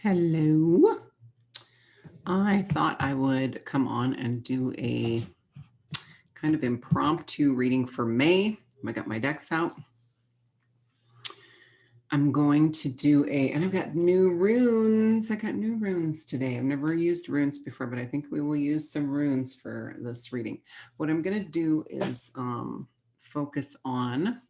Hello. I thought I would come on and do a kind of impromptu reading for May. I got my decks out. I'm going to do and I've got new runes. I got new runes today. I've never used runes before, but I think we will use some runes for this reading. What I'm going to do is focus on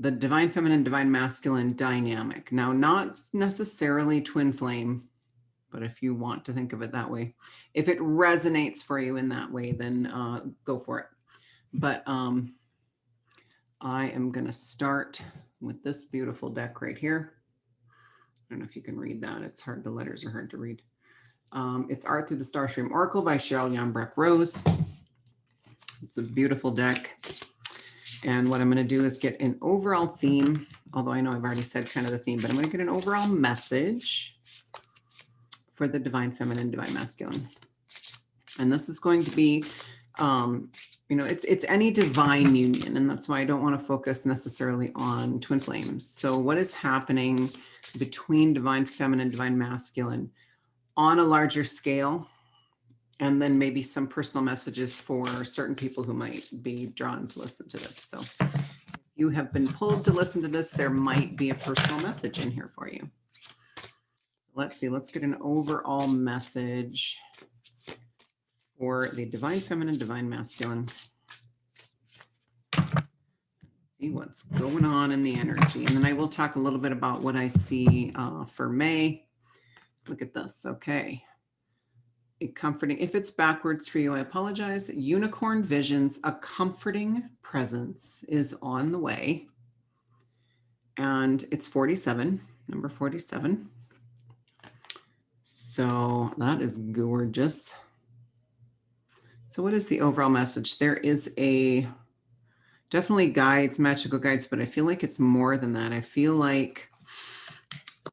the divine feminine, divine masculine dynamic. Now, not necessarily twin flame, but if you want to think of it that way, if it resonates for you in that way, then go for it. But I am going to start with this beautiful deck right here. I don't know if you can read that. It's hard. The letters are hard to read. It's Art Through the Starstream Oracle by Cheryl Yambrecht Rose. It's a beautiful deck. And what I'm going to do is get an overall theme, although I know I've already said kind of the theme, but I'm going to get an overall message for the divine feminine, divine masculine. And this is going to be, it's any divine union. And that's why I don't want to focus necessarily on twin flames. So what is happening between divine feminine, divine masculine on a larger scale? And then maybe some personal messages for certain people who might be drawn to listen to this. So if you have been pulled to listen to this, there might be a personal message in here for you. Let's see, let's get an overall message for the divine feminine, divine masculine. See what's going on in the energy. And then I will talk a little bit about what I see for May. Look at this. Okay. A comforting, if it's backwards for you, I apologize. Unicorn visions, a comforting presence is on the way. And it's 47, number 47. So that is gorgeous. So what is the overall message? There is definitely guides, magical guides, but I feel like it's more than that. I feel like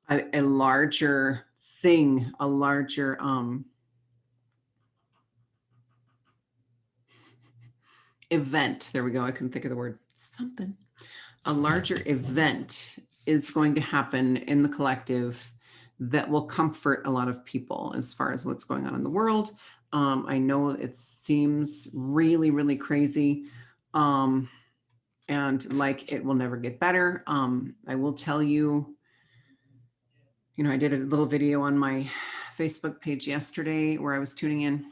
a larger thing, a larger event. There we go. I couldn't think of the word. Something. A larger event is going to happen in the collective that will comfort a lot of people as far as what's going on in the world. I know it seems really, really crazy. And like it will never get better. I will tell you, I did a little video on my Facebook page yesterday where I was tuning in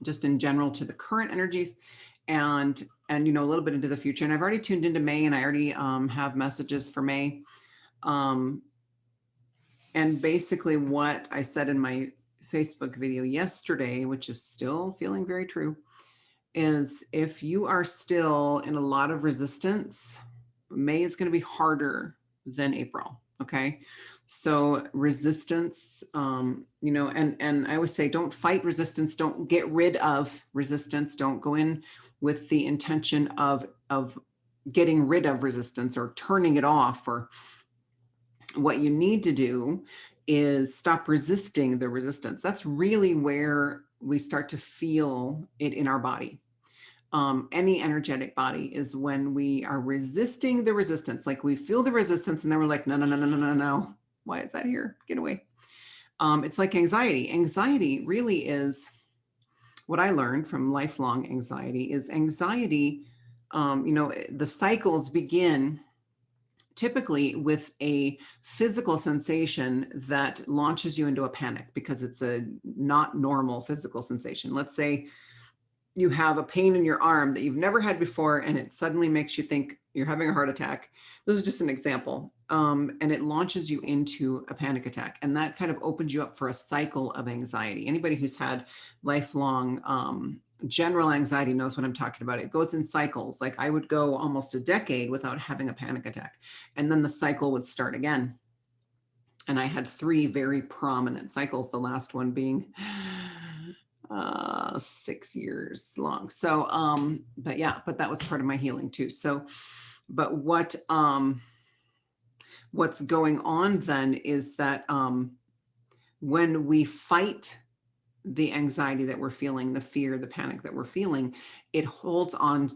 just in general to the current energies and a little bit into the future. And I've already tuned into May, and I already have messages for May. And basically what I said in my Facebook video yesterday, which is still feeling very true, is if you are still in a lot of resistance, May is going to be harder than April. Okay. So resistance, and I always say, don't fight resistance. Don't get rid of resistance. Don't go in with the intention of getting rid of resistance or turning it off. Or what you need to do is stop resisting the resistance. That's really where we start to feel it in our body. Any energetic body is when we are resisting the resistance. Like we feel the resistance and then we're like, no. Why is that here? Get away. It's like anxiety. Anxiety really is what I learned from lifelong anxiety is anxiety. The cycles begin typically with a physical sensation that launches you into a panic because it's a not normal physical sensation. Let's say you have a pain in your arm that you've never had before, and it suddenly makes you think you're having a heart attack. This is just an example. And it launches you into a panic attack. And that kind of opens you up for a cycle of anxiety. Anybody who's had lifelong general anxiety knows what I'm talking about. It goes in cycles. Like I would go almost a decade without having a panic attack. And then the cycle would start again. And I had 3 very prominent cycles, the last one being 6 years long. So, but that was part of my healing too. So, but what's going on then is that when we fight the anxiety that we're feeling, the fear, the panic that we're feeling, it holds on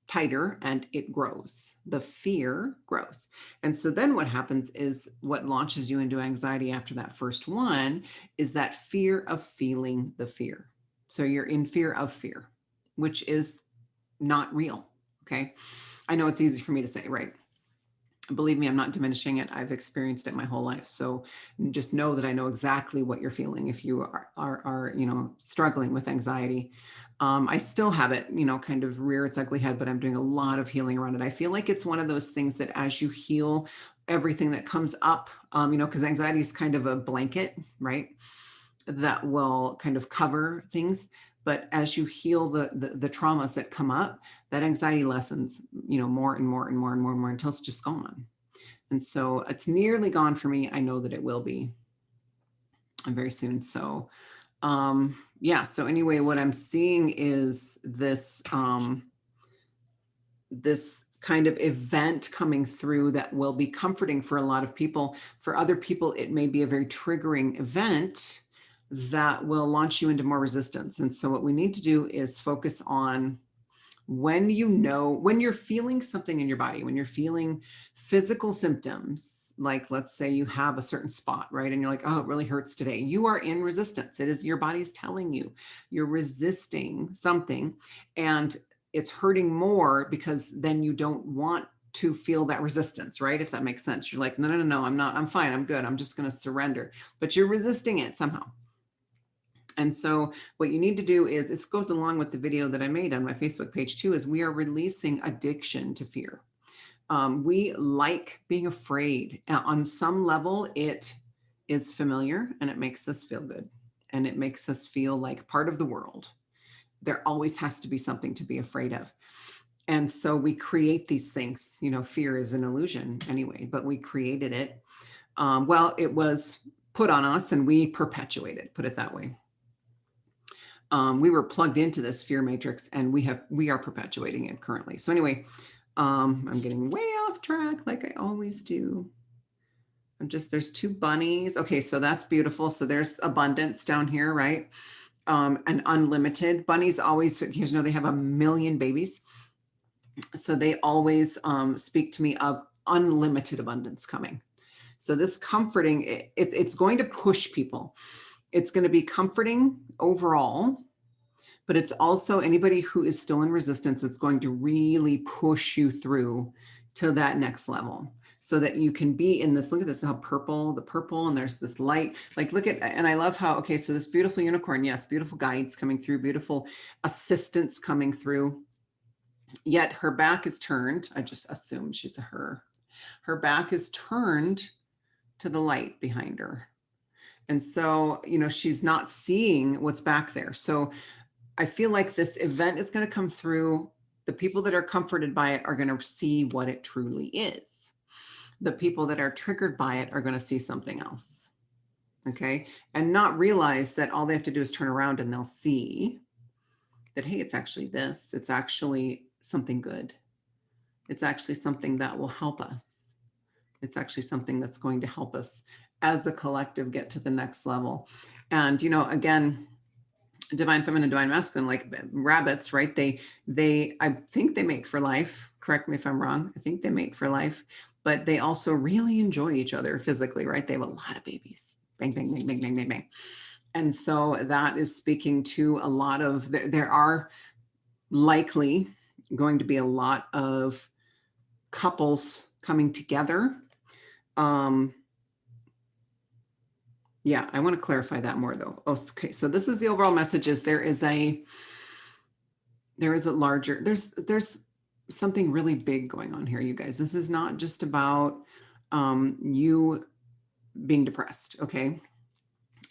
tighter and it grows. The fear grows. And so then what happens is what launches you into anxiety after that first one is that fear of feeling the fear. So you're in fear of fear, which is not real. Okay. I know it's easy for me to say, right? Believe me, I'm not diminishing it. I've experienced it my whole life. So just know that I know exactly what you're feeling if you are struggling with anxiety. I still have it, kind of rear its ugly head, but I'm doing a lot of healing around it. I feel like it's one of those things that as you heal everything that comes up, because anxiety is kind of a blanket, right? That will kind of cover things. But as you heal the traumas that come up, that anxiety lessens, more and more and more and more and more until it's just gone. And so it's nearly gone for me. I know that it will be very soon. So, yeah. So anyway, what I'm seeing is this, this kind of event coming through that will be comforting for a lot of people. For other people, it may be a very triggering event that will launch you into more resistance. And so what we need to do is focus on when you're feeling something in your body, when you're feeling physical symptoms, like let's say you have a certain spot, right? And you're like, oh, it really hurts today. You are in resistance. It is your body's telling you you're resisting something and it's hurting more because then you don't want to feel that resistance, right? If that makes sense. You're like, no, I'm fine. I'm good. I'm just going to surrender, but you're resisting it somehow. And so what you need to do is, this goes along with the video that I made on my Facebook page too, is we are releasing addiction to fear. We like being afraid. On some level, it is familiar and it makes us feel good. And it makes us feel like part of the world. There always has to be something to be afraid of. And so we create these things, fear is an illusion anyway, but we created it. Well, it was put on us and we perpetuate it, put it that way. We were plugged into this fear matrix and we are perpetuating it currently. So anyway, I'm getting way off track like I always do. There's two bunnies. Okay, so that's beautiful. So there's abundance down here, right? And unlimited. Bunnies always, they have 1 million babies. So they always speak to me of unlimited abundance coming. So this comforting, it's going to push people. It's going to be comforting overall, but it's also anybody who is still in resistance. It's going to really push you through to that next level so that you can be in this, look at this, how the purple, and there's this light, like, look at, and I love how, okay, so this beautiful unicorn, yes, beautiful guides coming through, beautiful assistance coming through, yet her back is turned. I just assumed she's a her. Her back is turned to the light behind her. And so, she's not seeing what's back there. So I feel like this event is going to come through. The people that are comforted by it are going to see what it truly is. The people that are triggered by it are going to see something else. Okay. And not realize that all they have to do is turn around and they'll see that, hey, it's actually this. It's actually something good. It's actually something that will help us. It's actually something that's going to help us as a collective get to the next level. And, again, divine feminine, divine masculine, like rabbits, right? I think they mate for life. Correct me if I'm wrong. I think they mate for life, but they also really enjoy each other physically, right? They have a lot of babies. Bang, bang, bang, bang, bang, bang, bang. And so that is speaking to a lot of, there are likely going to be a lot of couples coming together. Yeah, I want to clarify that more though. Okay, so this is the overall message is there's something really big going on here, you guys. This is not just about you being depressed, okay?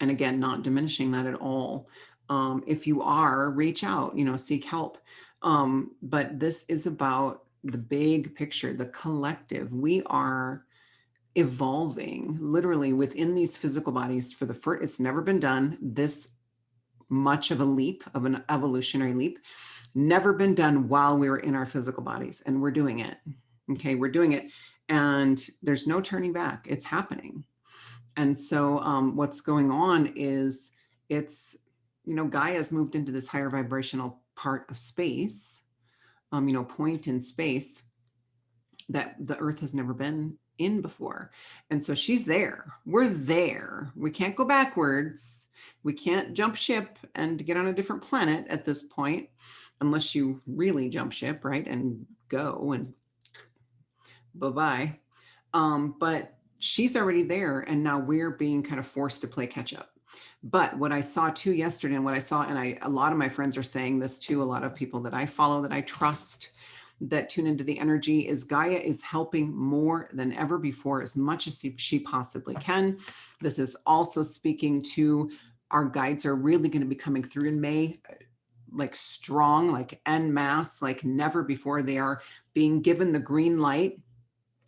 And again, not diminishing that at all. If you are, reach out, seek help. But this is about the big picture, the collective. We are evolving literally within these physical bodies for the first, it's never been done this much of a leap, of an evolutionary leap, never been done while we were in our physical bodies, and we're doing it. Okay, we're doing it, and there's no turning back. It's happening. And so what's going on is it's, Gaia's moved into this higher vibrational part of space. point in space that the Earth has never been in before. And so she's there. We're there. We can't go backwards. We can't jump ship and get on a different planet at this point, unless you really jump ship, right? And go and bye-bye. But she's already there. And now we're being kind of forced to play catch up. But what I saw too yesterday, and what I saw, and a lot of my friends are saying this too, a lot of people that I follow, that I trust, that tune into the energy, is Gaia is helping more than ever before, as much as she possibly can. This is also speaking to our guides are really going to be coming through in May, like strong, like en masse, like never before. They are being given the green light.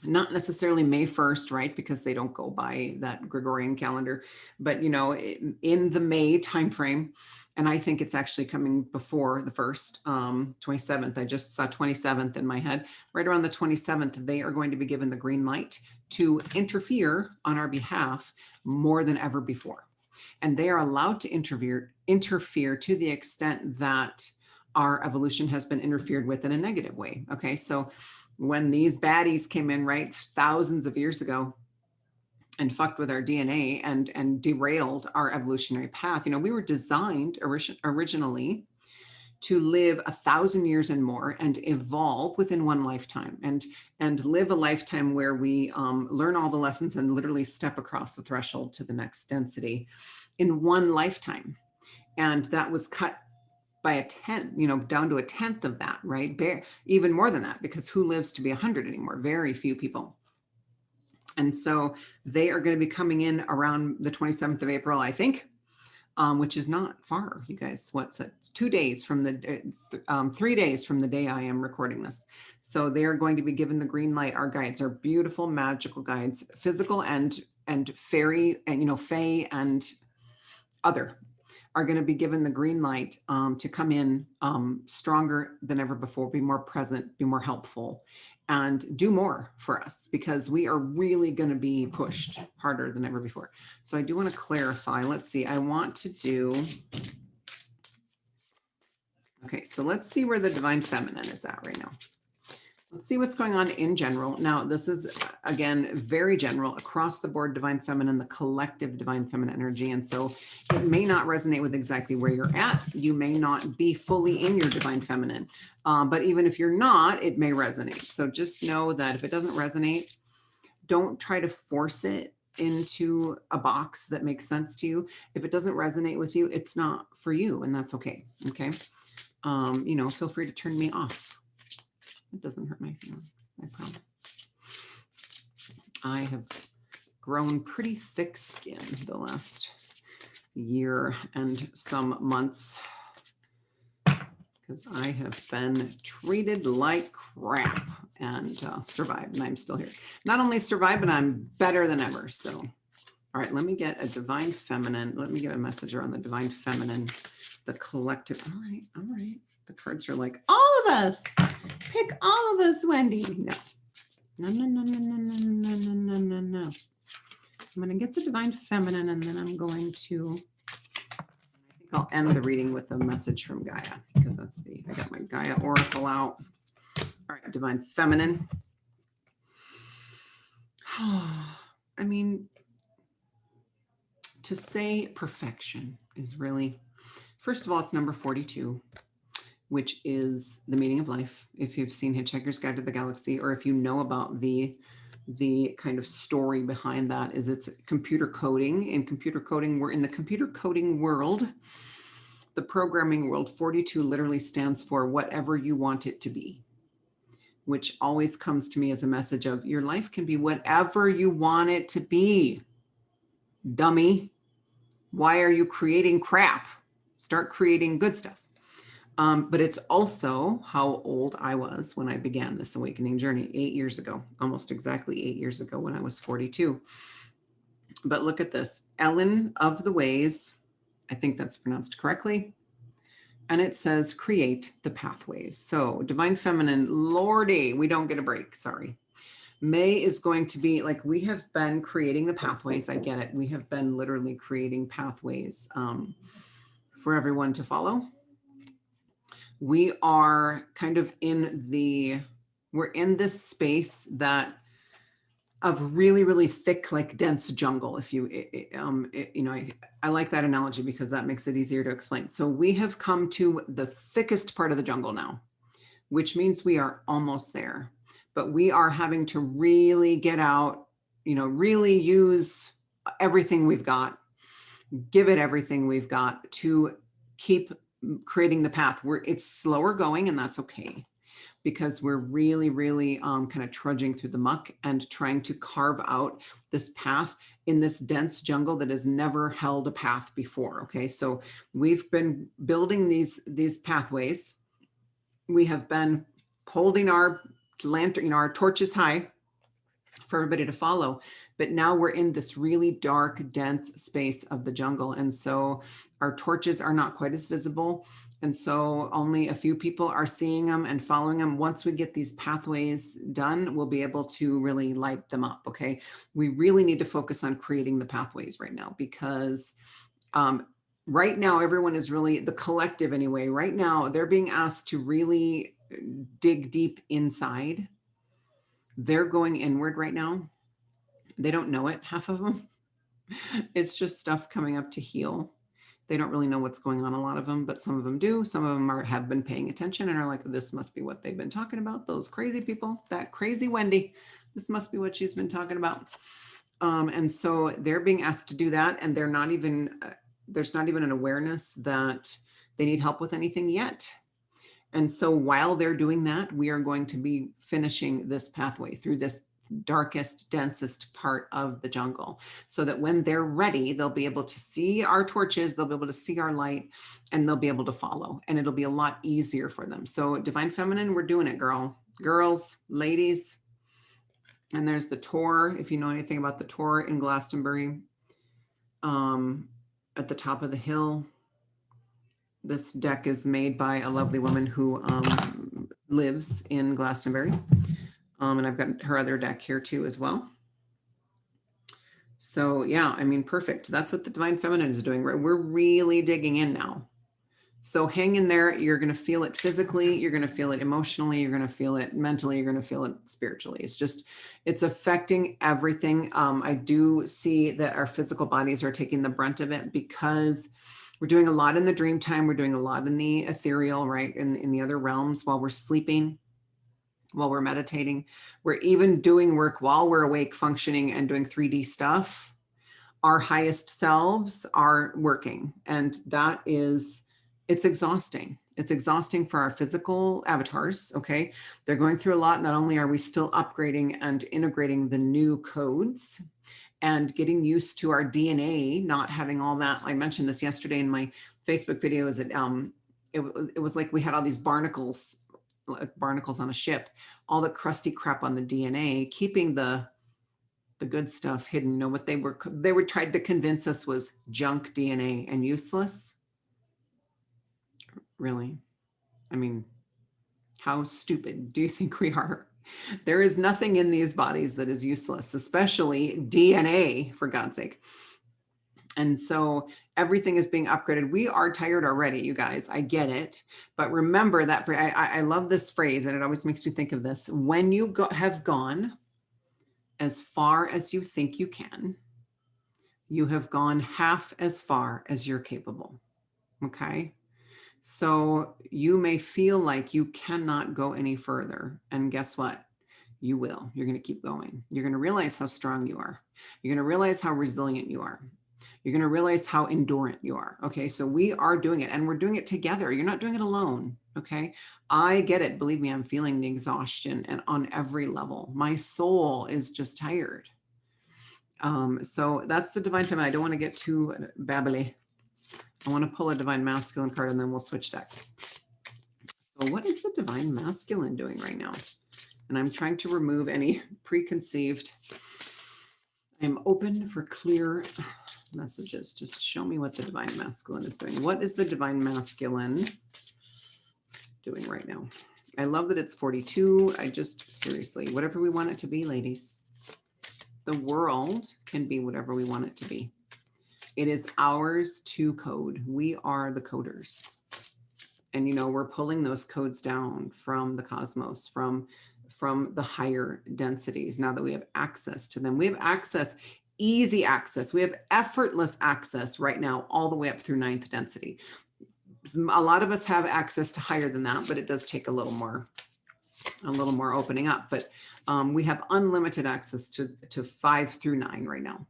Not necessarily May 1st, right? Because they don't go by that Gregorian calendar, but in the May timeframe. And I think it's actually coming before the 1st, 27th. I just saw 27th in my head. Right around the 27th, they are going to be given the green light to interfere on our behalf more than ever before. And they are allowed to interfere to the extent that our evolution has been interfered with in a negative way. Okay, so when these baddies came in, right, thousands of years ago, and fucked with our DNA and derailed our evolutionary path. We were designed originally to live 1,000 years and more and evolve within one lifetime, and live a lifetime where we learn all the lessons and literally step across the threshold to the next density in one lifetime. And that was cut by a 10th, down to a 10th of that, right? Even more than that, because who lives to be 100 anymore? Very few people. And so they are going to be coming in around the 27th of April, I think, which is not far, you guys. What's it? 2 days from 3 days from the day I am recording this. So they are going to be given the green light. Our guides are beautiful, magical guides, physical and fairy, and fae and other, are going to be given the green light to come in stronger than ever before, be more present, be more helpful, and do more for us, because we are really going to be pushed harder than ever before. So I do want to clarify. Let's see. I want to do. Okay, so let's see where the divine feminine is at right now. Let's see what's going on in general. Now, this is, again, very general, across the board, divine feminine, the collective divine feminine energy. And so it may not resonate with exactly where you're at. You may not be fully in your divine feminine. But even if you're not, it may resonate. So just know that if it doesn't resonate, don't try to force it into a box that makes sense to you. If it doesn't resonate with you, it's not for you, and that's okay. Okay. Feel free to turn me off. It doesn't hurt my feelings, I promise. I have grown pretty thick skin the last year and some months, because I have been treated like crap and survived, and I'm still here. Not only survived, but I'm better than ever. So, all right, let me get a divine feminine. Let me get a message around the divine feminine, the collective. All right. The cards are like, all of us. Pick all of us, Wendy. No. I'm going to get the divine feminine, and then I'm going to, I think I'll end the reading with a message from Gaia, because I got my Gaia oracle out. All right, divine feminine. I mean, to say perfection is really, first of all, it's number 42. Which is the meaning of life. If you've seen Hitchhiker's Guide to the Galaxy, or if you know about the kind of story behind that, is it's computer coding. In computer coding, we're in the computer coding world, the programming world. 42 literally stands for whatever you want it to be, which always comes to me as a message of your life can be whatever you want it to be. Dummy. Why are you creating crap? Start creating good stuff. But it's also how old I was when I began this awakening journey 8 years ago, almost exactly 8 years ago, when I was 42. But look at this, Ellen of the Ways, I think that's pronounced correctly. And it says create the pathways. So divine feminine, Lordy, we don't get a break, sorry. May is going to be like, we have been creating the pathways. I get it. We have been literally creating pathways for everyone to follow. We are kind of we're in this space of really, really thick, like dense jungle. If you, I like that analogy because that makes it easier to explain. So we have come to the thickest part of the jungle now, which means we are almost there, but we are having to really get out, really use everything we've got, give it everything we've got to keep creating the path. It's slower going, and that's okay, because we're really, really kind of trudging through the muck and trying to carve out this path in this dense jungle that has never held a path before. Okay, so we've been building these pathways. We have been holding our lantern, our torches high for everybody to follow. But now we're in this really dark, dense space of the jungle. And so our torches are not quite as visible. And so only a few people are seeing them and following them. Once we get these pathways done, we'll be able to really light them up. Okay. We really need to focus on creating the pathways right now, because right now, everyone is really, the collective anyway, right now, they're being asked to really dig deep inside. They're going inward right now. They don't know it, half of them. It's just stuff coming up to heal. They don't really know what's going on, a lot of them, but some of them do. Some of them have been paying attention and are like, this must be what they've been talking about. Those crazy people, that crazy Wendy, this must be what she's been talking about. And so they're being asked to do that. And they're not even, there's not even an awareness that they need help with anything yet. And so while they're doing that, we are going to be finishing this pathway through this darkest, densest part of the jungle, so that when they're ready, they'll be able to see our torches, they'll be able to see our light, and they'll be able to follow, and it'll be a lot easier for them. So Divine Feminine, we're doing it, girls, ladies. And there's the Tor, if you know anything about the Tor in Glastonbury, at the top of the hill. This deck is made by a lovely woman who lives in Glastonbury. And I've got her other deck here too as well. So yeah, I mean, perfect. That's what the Divine Feminine is doing, right? We're really digging in now. So hang in there. You're going to feel it physically. You're going to feel it emotionally. You're going to feel it mentally. You're going to feel it spiritually. It's affecting everything. I do see that our physical bodies are taking the brunt of it, because we're doing a lot in the dream time. We're doing a lot in the ethereal, right? In the other realms while we're sleeping, while we're meditating. We're even doing work while we're awake, functioning and doing 3D stuff. Our highest selves are working, and it's exhausting. It's exhausting for our physical avatars. Okay. They're going through a lot. Not only are we still upgrading and integrating the new codes and getting used to our DNA, not having all that. I mentioned this yesterday in my Facebook video, is that it was like we had all these barnacles on a ship, all the crusty crap on the DNA, keeping the good stuff hidden. You know what they were trying to convince us was junk DNA and useless. Really? I mean, how stupid do you think we are? There is nothing in these bodies that is useless, especially DNA, for God's sake. And so everything is being upgraded. We are tired already, you guys. I get it. But remember that I love this phrase, and it always makes me think of this. When you have gone as far as you think you can, you have gone half as far as you're capable. Okay? So you may feel like you cannot go any further. And guess what? You will. You're going to keep going. You're going to realize how strong you are. You're going to realize how resilient you are. You're going to realize how endurant you are. Okay. So we are doing it, and we're doing it together. You're not doing it alone. Okay. I get it. Believe me, I'm feeling the exhaustion, and on every level. My soul is just tired. So that's the Divine Feminine. I don't want to get too babbly. I want to pull a Divine Masculine card, and then we'll switch decks. So what is the Divine Masculine doing right now? And I'm trying to remove any preconceived. I'm open for clear messages. Just show me what the Divine Masculine is doing. What is the Divine Masculine doing right now? I love that it's 42. Seriously, whatever we want it to be, ladies. The world can be whatever we want it to be. It is ours to code. We are the coders. And, we're pulling those codes down from the cosmos, from the higher densities. Now that we have access to them, we have access, easy access. We have effortless access right now, all the way up through 9th density. A lot of us have access to higher than that, but it does take a little more opening up. But we have unlimited access to 5 through 9 right now.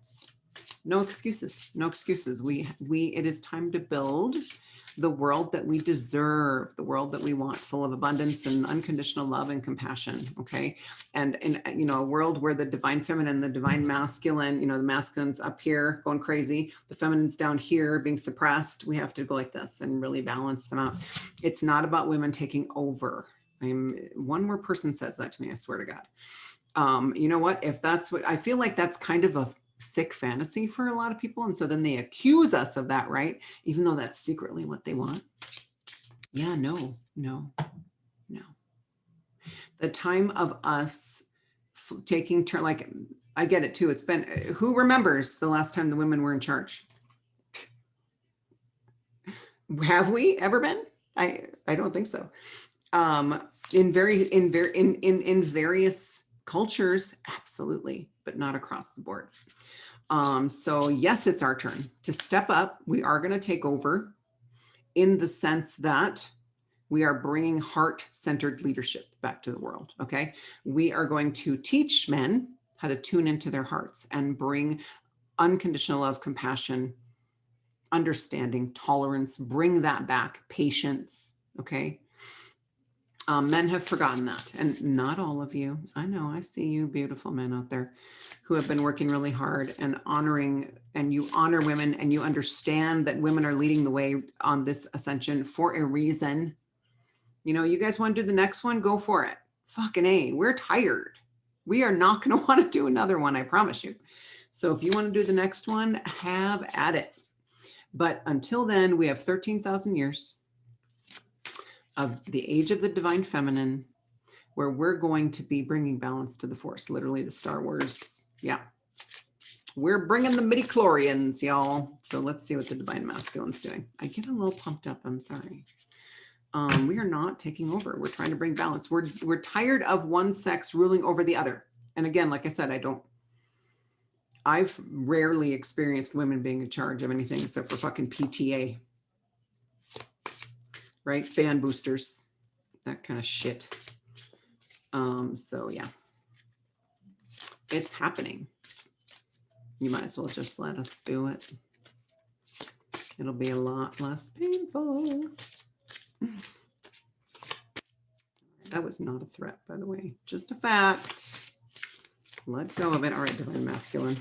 No excuses, no excuses. It is time to build the world that we deserve, the world that we want, full of abundance and unconditional love and compassion. Okay. And in, a world where the divine feminine, the divine masculine, the masculine's up here going crazy, the feminine's down here being suppressed. We have to go like this and really balance them out. It's not about women taking over. One more person says that to me, I swear to God. You know what? If that's what I feel like, that's kind of a sick fantasy for a lot of people. And so then they accuse us of that, right? Even though that's secretly what they want. Yeah, no. The time of us taking turn, like, I get it too. It's been, who remembers the last time the women were in charge? Have we ever been? I don't think so. In various cultures, absolutely, but not across the board. So yes, it's our turn to step up. We are going to take over in the sense that we are bringing heart-centered leadership back to the world. Okay. We are going to teach men how to tune into their hearts and bring unconditional love, compassion, understanding, tolerance, bring that back, patience. Okay. Men have forgotten that, and not all of you. I know, I see you beautiful men out there who have been working really hard and honoring, and you honor women, and you understand that women are leading the way on this ascension for a reason. You guys want to do the next one? Go for it. Fucking A, we're tired. We are not going to want to do another one, I promise you. So if you want to do the next one, have at it. But until then, we have 13,000 years of the age of the divine feminine, where we're going to be bringing balance to the force, literally the Star Wars. Yeah. We're bringing the midichlorians, y'all. So let's see what the divine masculine's doing. I get a little pumped up. I'm sorry. We are not taking over. We're trying to bring balance. We're tired of one sex ruling over the other. And again, like I said, I've rarely experienced women being in charge of anything except for fucking PTA. Right? Fan boosters, that kind of shit. So yeah, it's happening. You might as well just let us do it. It'll be a lot less painful. That was not a threat, by the way, just a fact. Let go of it. All right, divine masculine.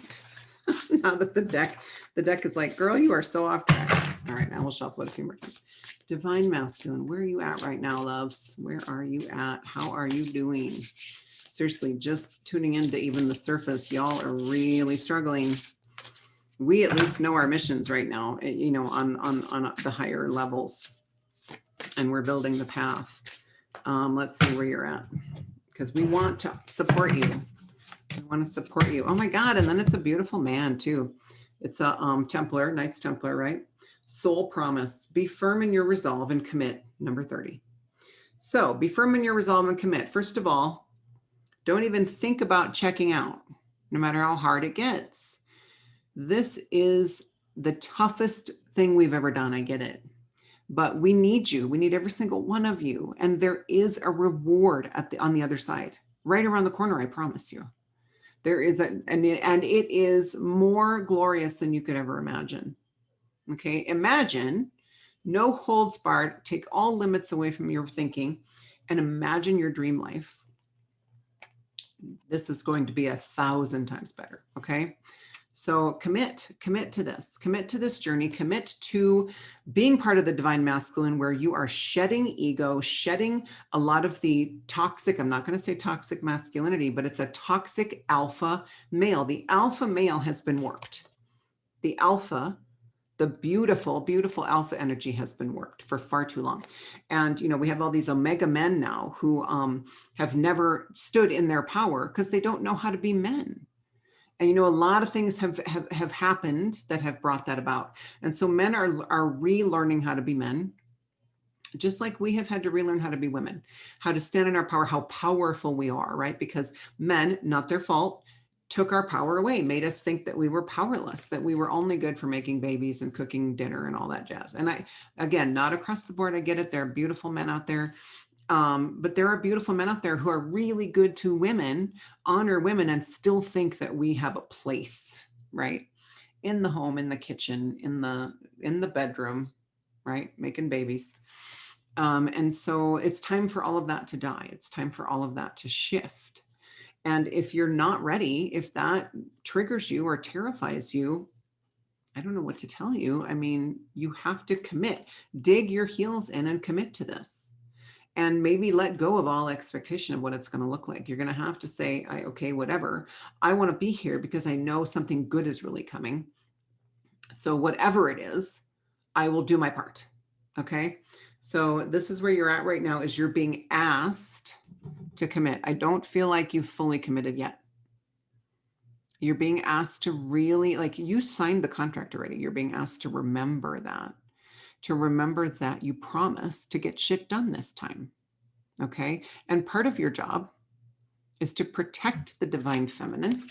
Now that the deck is like, girl, you are so off track. All right, now we'll shuffle it a few more times. Divine masculine, where are you at right now, loves? Where are you at? How are you doing? Seriously, just tuning into even the surface, y'all are really struggling. We at least know our missions right now, on the higher levels, and we're building the path. Let's see where you're at, because we want to support you. We want to support you. Oh my God, and then it's a beautiful man too. It's a Templar, Knights Templar, right? Soul promise, be firm in your resolve and commit, number 30. So be firm in your resolve and commit. First of all, don't even think about checking out, no matter how hard it gets. This is the toughest thing we've ever done. I get it, but we need you. We need every single one of you. And there is a reward on the other side, right around the corner. I promise you. There is and it is more glorious than you could ever imagine. Okay, imagine no holds barred, take all limits away from your thinking, and imagine your dream life. This is going to be 1,000 times better. Okay, so commit to this journey, commit to being part of the divine masculine, where you are shedding ego, shedding a lot of the toxic, I'm not going to say toxic masculinity, but it's a toxic alpha male. The alpha male has been worked. The alpha, the beautiful, beautiful alpha energy has been worked for far too long. And, we have all these omega men now who have never stood in their power because they don't know how to be men. And, a lot of things have happened that have brought that about. And so men are relearning how to be men. just like we have had to relearn how to be women, how to stand in our power, how powerful we are, right? Because men, not their fault, took our power away, made us think that we were powerless, that we were only good for making babies and cooking dinner and all that jazz. And again, not across the board, I get it. There are beautiful men out there. But there are beautiful men out there who are really good to women, honor women, and still think that we have a place, right? In the home, in the kitchen, in the bedroom, right? Making babies. And so it's time for all of that to die. It's time for all of that to shift. And if you're not ready, if that triggers you or terrifies you, I don't know what to tell you. I mean, you have to commit, dig your heels in and commit to this. And maybe let go of all expectation of what it's going to look like. You're going to have to say, okay, whatever. I want to be here because I know something good is really coming. So whatever it is, I will do my part. Okay. So this is where you're at right now, is you're being asked to commit. I don't feel like you've fully committed yet. You're being asked to really, like, you signed the contract already. You're being asked to remember that you promised to get shit done this time. Okay. And part of your job is to protect the divine feminine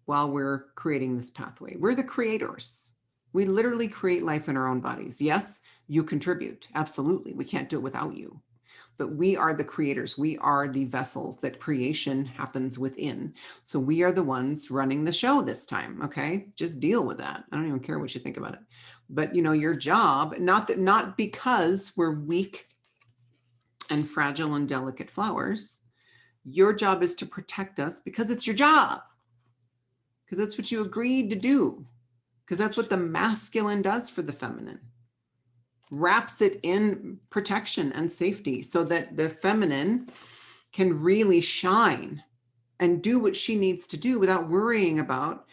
while we're creating this pathway. We're the creators. We literally create life in our own bodies. Yes, you contribute. Absolutely. We can't do it without you. But we are the creators. We are the vessels that creation happens within. So we are the ones running the show this time. Okay. Just deal with that. I don't even care what you think about it. But your job, not because we're weak and fragile and delicate flowers, your job is to protect us because it's your job. Because that's what you agreed to do. Because that's what the masculine does for the feminine. Wraps it in protection and safety so that the feminine can really shine and do what she needs to do without worrying about,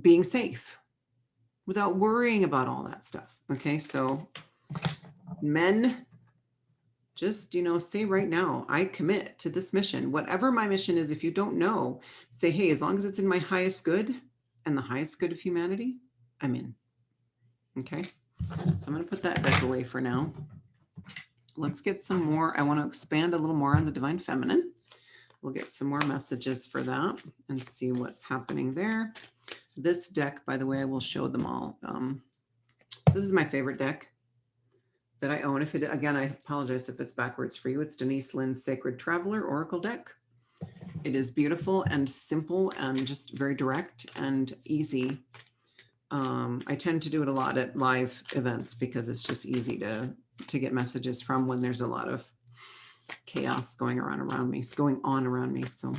being safe, without worrying about all that stuff. Okay. So men, just, say right now, I commit to this mission, whatever my mission is. If you don't know, say, hey, as long as it's in my highest good and the highest good of humanity, I'm in. Okay. So I'm going to put that deck away for now. Let's get some more. I want to expand a little more on the divine feminine. We'll get some more messages for that and see what's happening there. This deck, by the way, I will show them all. This is my favorite deck that I own. Again, I apologize if it's backwards for you. It's Denise Lynn's Sacred Traveler Oracle deck. It is beautiful and simple and just very direct and easy. I tend to do it a lot at live events because it's just easy to get messages from when there's a lot of chaos going on around me. So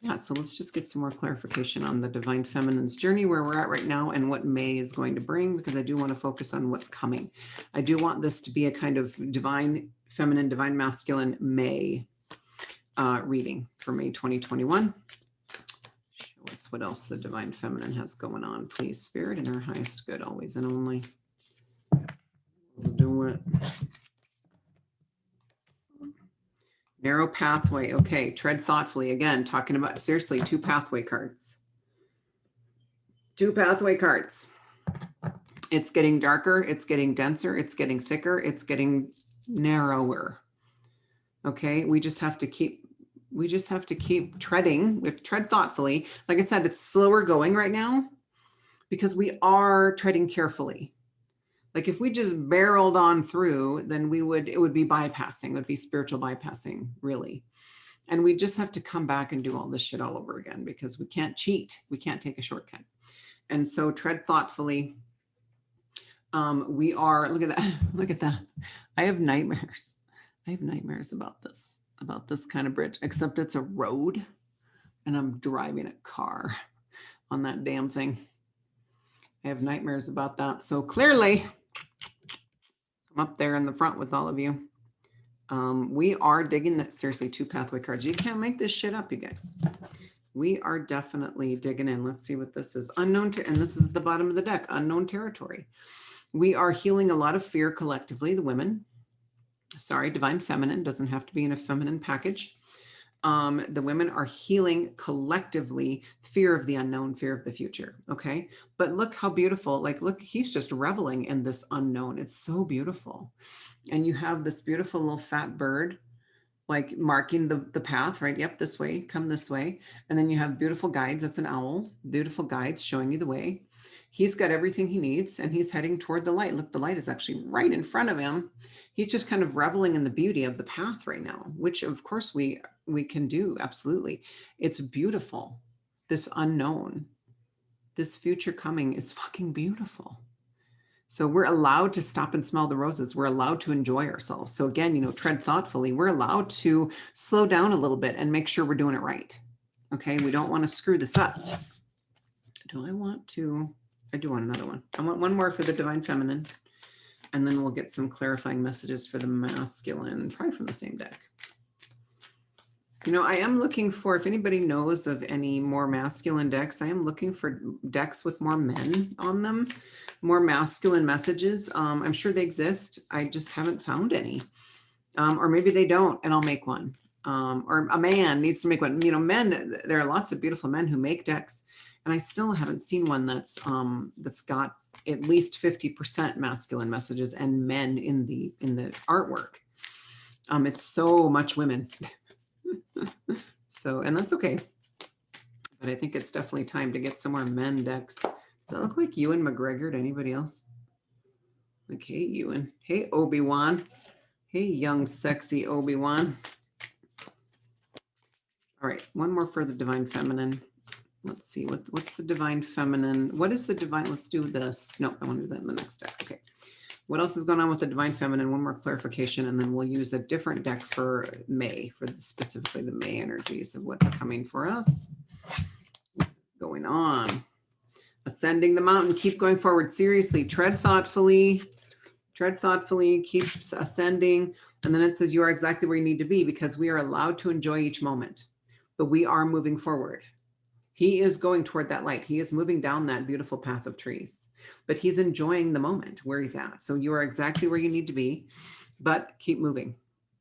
yeah, so let's just get some more clarification on the divine feminine's journey, where we're at right now and what May is going to bring, because I do want to focus on what's coming. I do want this to be a kind of divine feminine, divine masculine May reading for May 2021. Show us what else the divine feminine has going on, please, Spirit, in her highest good, always and only. Let's do it. Narrow pathway. Okay, tread thoughtfully. Again, talking about, seriously, 2 pathway cards. 2 pathway cards. It's getting darker. It's getting denser. It's getting thicker. It's getting narrower. Okay, we just have to keep treading. We have to tread thoughtfully. Like I said, it's slower going right now because we are treading carefully. Like if we just barreled on through, then it would be bypassing, it would be spiritual bypassing, really. And we just have to come back and do all this shit all over again because we can't cheat. We can't take a shortcut. And so tread thoughtfully. We are, look at that. Look at that. I have nightmares. About this kind of bridge, except it's a road and I'm driving a car on that damn thing. I have nightmares about that. So clearly, I'm up there in the front with all of you. We are digging that. Seriously, 2 pathway cards. You can't make this shit up, you guys. We are definitely digging in. Let's see what this is. And this is at the bottom of the deck, unknown territory. We are healing a lot of fear collectively, the women. Sorry, divine feminine doesn't have to be in a feminine package. The women are healing collectively fear of the unknown, fear of the future. Okay. But look how beautiful, like, look, he's just reveling in this unknown. It's so beautiful. And you have this beautiful little fat bird, like marking the path, right? Yep, this way, come this way. And then you have beautiful guides. That's an owl, beautiful guides showing you the way. He's got everything he needs and he's heading toward the light. Look, the light is actually right in front of him. He's just kind of reveling in the beauty of the path right now, which of course we can do. Absolutely. It's beautiful. This unknown, this future coming is fucking beautiful. So we're allowed to stop and smell the roses. We're allowed to enjoy ourselves. So again, you know, tread thoughtfully. We're allowed to slow down a little bit and make sure we're doing it right. Okay. We don't want to screw this up. Do I want to? I do want another one. I want one more for the divine feminine. And then we'll get some clarifying messages for the masculine, probably from the same deck. You know, I am looking for, if anybody knows of any more masculine decks, I am looking for decks with more men on them, more masculine messages. I'm sure they exist. I just haven't found any. Or maybe they don't, and I'll make one. Or a man needs to make one. You know, men, there are lots of beautiful men who make decks, and I still haven't seen one that's got at least 50% masculine messages and men in the artwork. It's so much women. So, and that's okay. But I think it's definitely time to get some more men decks. Does that look like Ewan McGregor to anybody else? Like, hey, Ewan. Hey, Obi-Wan. Hey, young, sexy Obi-Wan. All right, one more for the divine feminine. Let's see, what's the divine feminine? What is the divine? Let's do this. No, I want to do that in the next deck. Okay. What else is going on with the divine feminine? One more clarification, and then we'll use a different deck for May, for specifically the May energies of what's coming for us. What's going on? Ascending the mountain. Keep going forward. Seriously, tread thoughtfully. Tread thoughtfully. Keep ascending. And then it says you are exactly where you need to be, because we are allowed to enjoy each moment, but we are moving forward. He is going toward that light. He is moving down that beautiful path of trees, but he's enjoying the moment where he's at. So you are exactly where you need to be, but keep moving,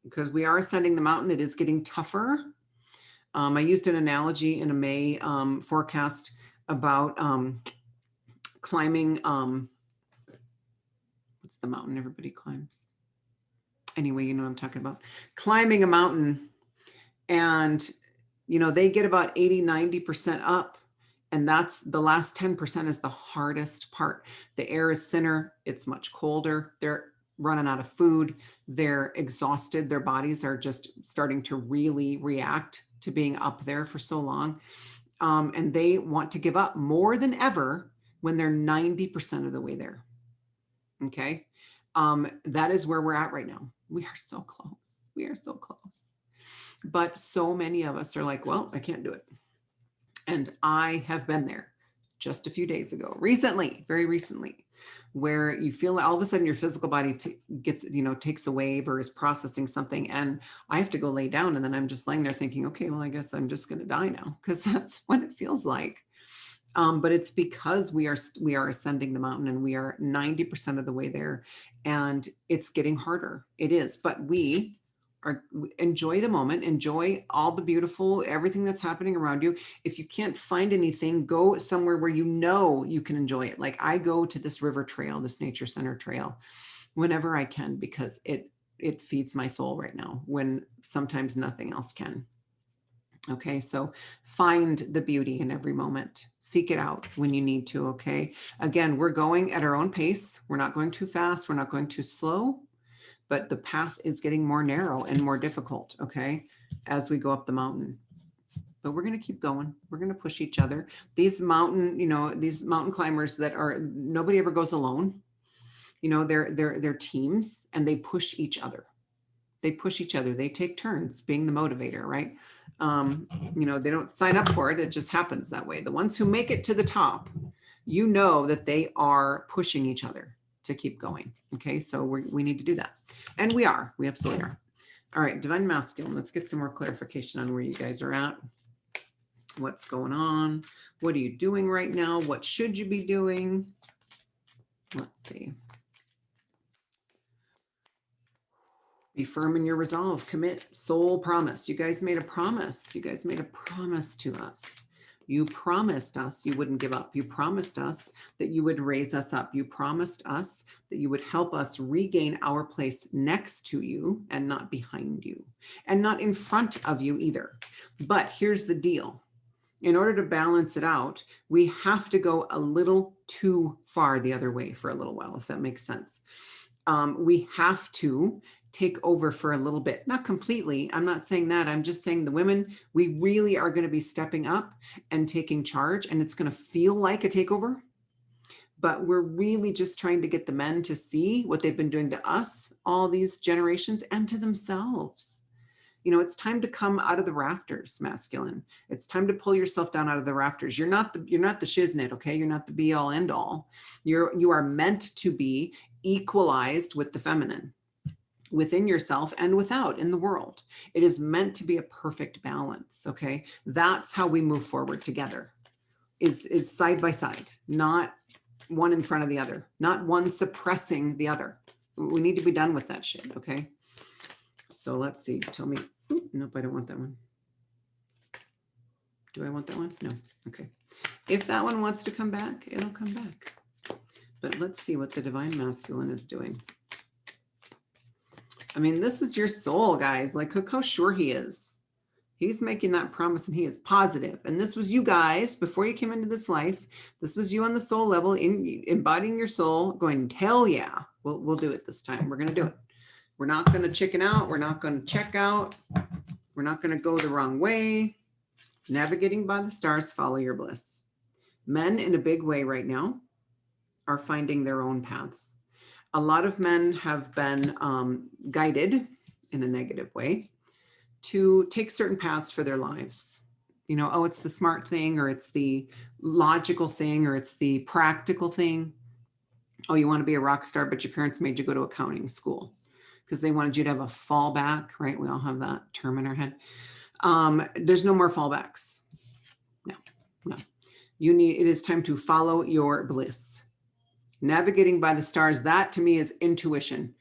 because we are ascending the mountain. It is getting tougher. I used an analogy in a May forecast about climbing. What's the mountain everybody climbs? Anyway, you know what I'm talking about. Climbing a mountain, and you know, they get about 80, 90% up. And that's the last 10% is the hardest part. The air is thinner. It's much colder. They're running out of food. They're exhausted. Their bodies are just starting to really react to being up there for so long. And they want to give up more than ever when they're 90% of the way there. Okay. That is where we're at right now. We are so close. We are so close. But so many of us are like, well, I can't do it. And I have been there just a few days ago, recently, very recently, where you feel all of a sudden your physical body gets, you know, takes a wave or is processing something. And I have to go lay down. And then I'm just laying there thinking, okay, well, I guess I'm just going to die now, because that's what it feels like. But it's because we are ascending the mountain, and we are 90% of the way there, and it's getting harder. It is, but we enjoy the moment, enjoy all the beautiful, everything that's happening around you. If you can't find anything, go somewhere where you know you can enjoy it. Like I go to this river trail, this nature center trail, whenever I can, because it feeds my soul right now, when sometimes nothing else can. Okay, so find the beauty in every moment. Seek it out when you need to. Okay, again, we're going at our own pace. We're not going too fast. We're not going too slow. But the path is getting more narrow and more difficult, okay, as we go up the mountain. But we're going to keep going. We're going to push each other. These mountain, you know, these mountain climbers that are, nobody ever goes alone. You know, they're teams, and they push each other. They push each other. They take turns being the motivator, right? You know, they don't sign up for it. It just happens that way. The ones who make it to the top, you know that they are pushing each other to keep going. Okay, so we need to do that. And we absolutely are. All right, divine masculine, let's get some more clarification on where you guys are at. What's going on? What are you doing right now? What should you be doing? Let's see. Be firm in your resolve, commit, soul promise. You guys made a promise. You guys made a promise to us. You promised us you wouldn't give up. You promised us that you would raise us up. You promised us that you would help us regain our place next to you and not behind you and not in front of you either. But here's the deal. In order to balance it out, we have to go a little too far the other way for a little while, if that makes sense. We have to take over for a little bit, not completely. I'm not saying that. I'm just saying the women, we really are going to be stepping up and taking charge, and it's going to feel like a takeover. But we're really just trying to get the men to see what they've been doing to us all these generations and to themselves. You know, it's time to come out of the rafters, masculine. It's time to pull yourself down out of the rafters. You're not the shiznit, okay? You're not the be all end all. You are meant to be equalized with the feminine within yourself and without in the world. It is meant to be a perfect balance, okay? That's how we move forward together, is side by side, not one in front of the other, not one suppressing the other. We need to be done with that shit, okay? So let's see, tell me, nope, I don't want that one. Do I want that one? No, okay. If that one wants to come back, it'll come back. But let's see what the divine masculine is doing. I mean, this is your soul, guys. Like, look how sure he is. He's making that promise and he is positive. And this was you guys before you came into this life. This was you on the soul level, embodying your soul, going, hell yeah, we'll do it this time. We're going to do it. We're not going to chicken out. We're not going to check out. We're not going to go the wrong way. Navigating by the stars, follow your bliss. Men in a big way right now are finding their own paths. A lot of men have been guided in a negative way to take certain paths for their lives. You know, oh, it's the smart thing, or it's the logical thing, or it's the practical thing. Oh, you want to be a rock star, but your parents made you go to accounting school because they wanted you to have a fallback, right? We all have that term in our head. There's no more fallbacks. No. It is time to follow your bliss. Navigating by the stars, that to me is intuition.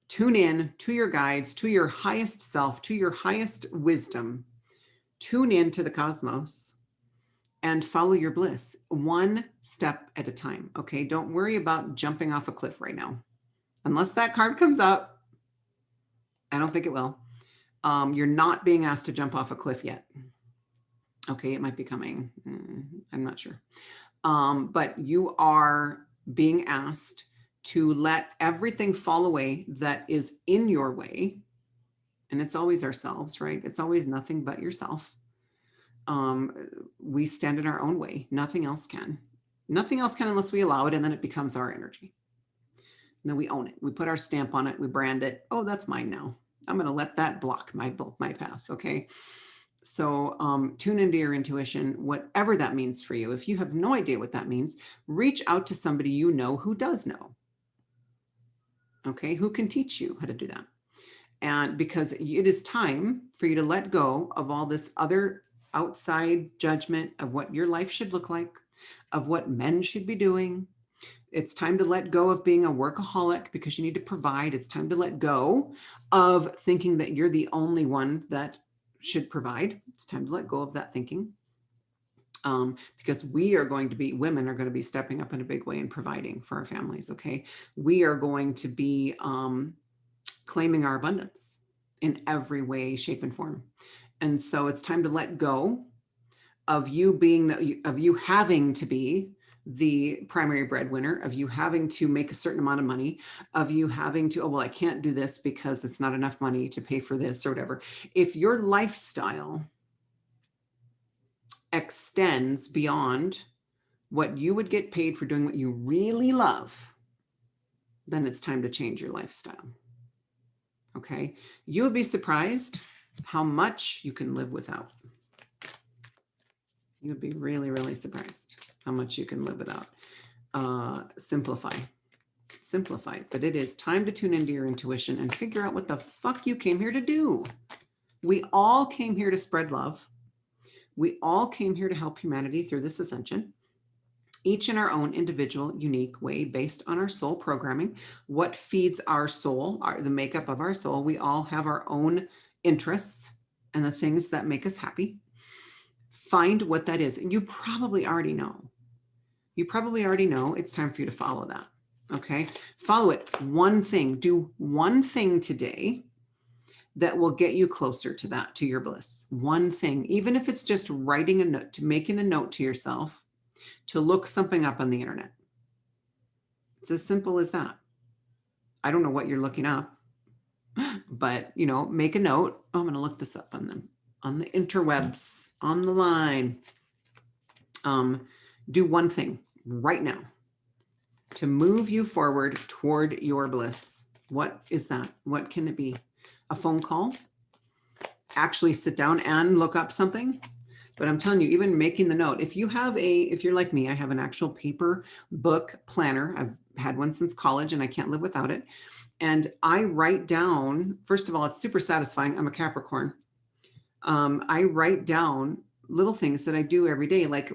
Tune in to your guides, to your highest self, to your highest wisdom. Tune in to the cosmos and follow your bliss one step at a time. Okay, don't worry about jumping off a cliff right now. Unless that card comes up, I don't think it will. You're not being asked to jump off a cliff yet. Okay, it might be coming. I'm not sure. But you are being asked to let everything fall away that is in your way. And it's always ourselves, right? It's always nothing but yourself. We stand in our own way. Nothing else can. Nothing else can unless we allow it, and then it becomes our energy. And then we own it. We put our stamp on it. We brand it. Oh, that's mine now. I'm going to let that block my path, okay? So tune into your intuition, whatever that means for you. If you have no idea what that means, reach out to somebody you know who does know, okay, who can teach you how to do that. And because it is time for you to let go of all this other outside judgment of what your life should look like, of what men should be doing. It's time to let go of being a workaholic because you need to provide. It's time to let go of thinking that you're the only one that should provide. It's time to let go of that thinking, because women are going to be stepping up in a big way and providing for our families. Okay. We are going to be claiming our abundance in every way, shape, and form. And so it's time to let go of you having to be the primary breadwinner, of you having to make a certain amount of money, of you having to, oh, well, I can't do this because it's not enough money to pay for this or whatever. If your lifestyle extends beyond what you would get paid for doing what you really love, then it's time to change your lifestyle. Okay. You would be surprised how much you can live without. You would be really, really surprised how much you can live without. Simplify. But it is time to tune into your intuition and figure out what the fuck you came here to do. We all came here to spread love. We all came here to help humanity through this ascension. each in our own individual, unique way based on our soul programming. What feeds our soul, the makeup of our soul. We all have our own interests and the things that make us happy. Find what that is. And you probably already know. You probably already know it's time for you to follow that. Okay. Follow it. One thing. Do one thing today that will get you closer to that, to your bliss. One thing, even if it's just writing a note, to making a note to yourself, to look something up on the internet. It's as simple as that. I don't know what you're looking up, but make a note. Oh, I'm going to look this up on the interwebs, on the line. Do one thing right now to move you forward toward your bliss. What is that? What can it be? A phone call? Actually sit down and look up something? But I'm telling you, even making the note, if you're like me, I have an actual paper book planner. I've had one since college and I can't live without it. And I write down, first of all, it's super satisfying. I'm a Capricorn. I write down little things that I do every day. Like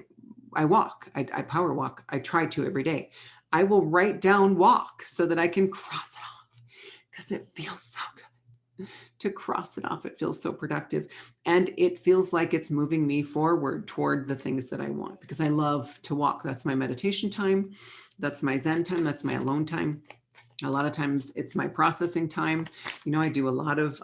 I walk, I power walk. I try to every day. I will write down walk so that I can cross it off because it feels so good to cross it off. It feels so productive. And it feels like it's moving me forward toward the things that I want because I love to walk. That's my meditation time. That's my Zen time. That's my alone time. A lot of times it's my processing time. I do a lot of,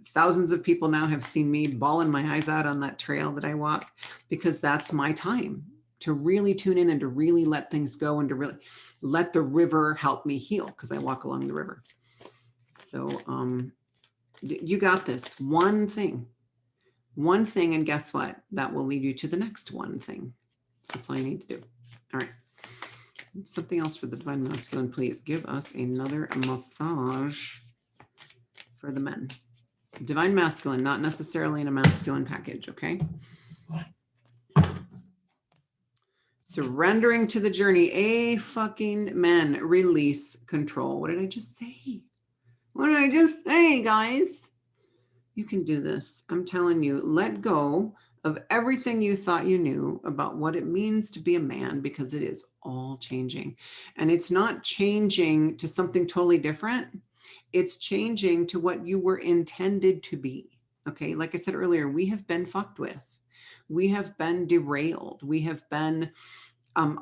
thousands of people now have seen me bawling my eyes out on that trail that I walk because that's my time to really tune in and to really let things go and to really let the river help me heal because I walk along the river. So you got this. One thing. And guess what? That will lead you to the next one thing. That's all you need to do. All right. Something else for the Divine Masculine, please. Give us another massage for the men. Divine Masculine, not necessarily in a masculine package, okay? Surrendering to the journey. Fucking men. Release control. What did I just say? What did I just say, guys? You can do this. I'm telling you, let go of everything you thought you knew about what it means to be a man, because it is all changing. And it's not changing to something totally different. It's changing to what you were intended to be. Okay. Like I said earlier, we have been fucked with. We have been derailed. We have been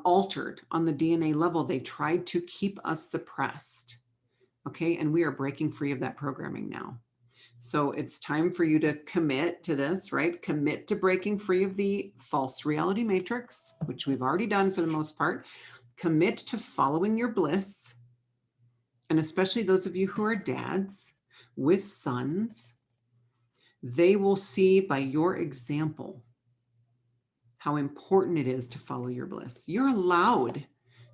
altered on the DNA level. They tried to keep us suppressed. Okay. And we are breaking free of that programming now. So it's time for you to commit to this, right? Commit to breaking free of the false reality matrix, which we've already done for the most part. Commit to following your bliss. And especially those of you who are dads with sons, they will see by your example how important it is to follow your bliss. You're allowed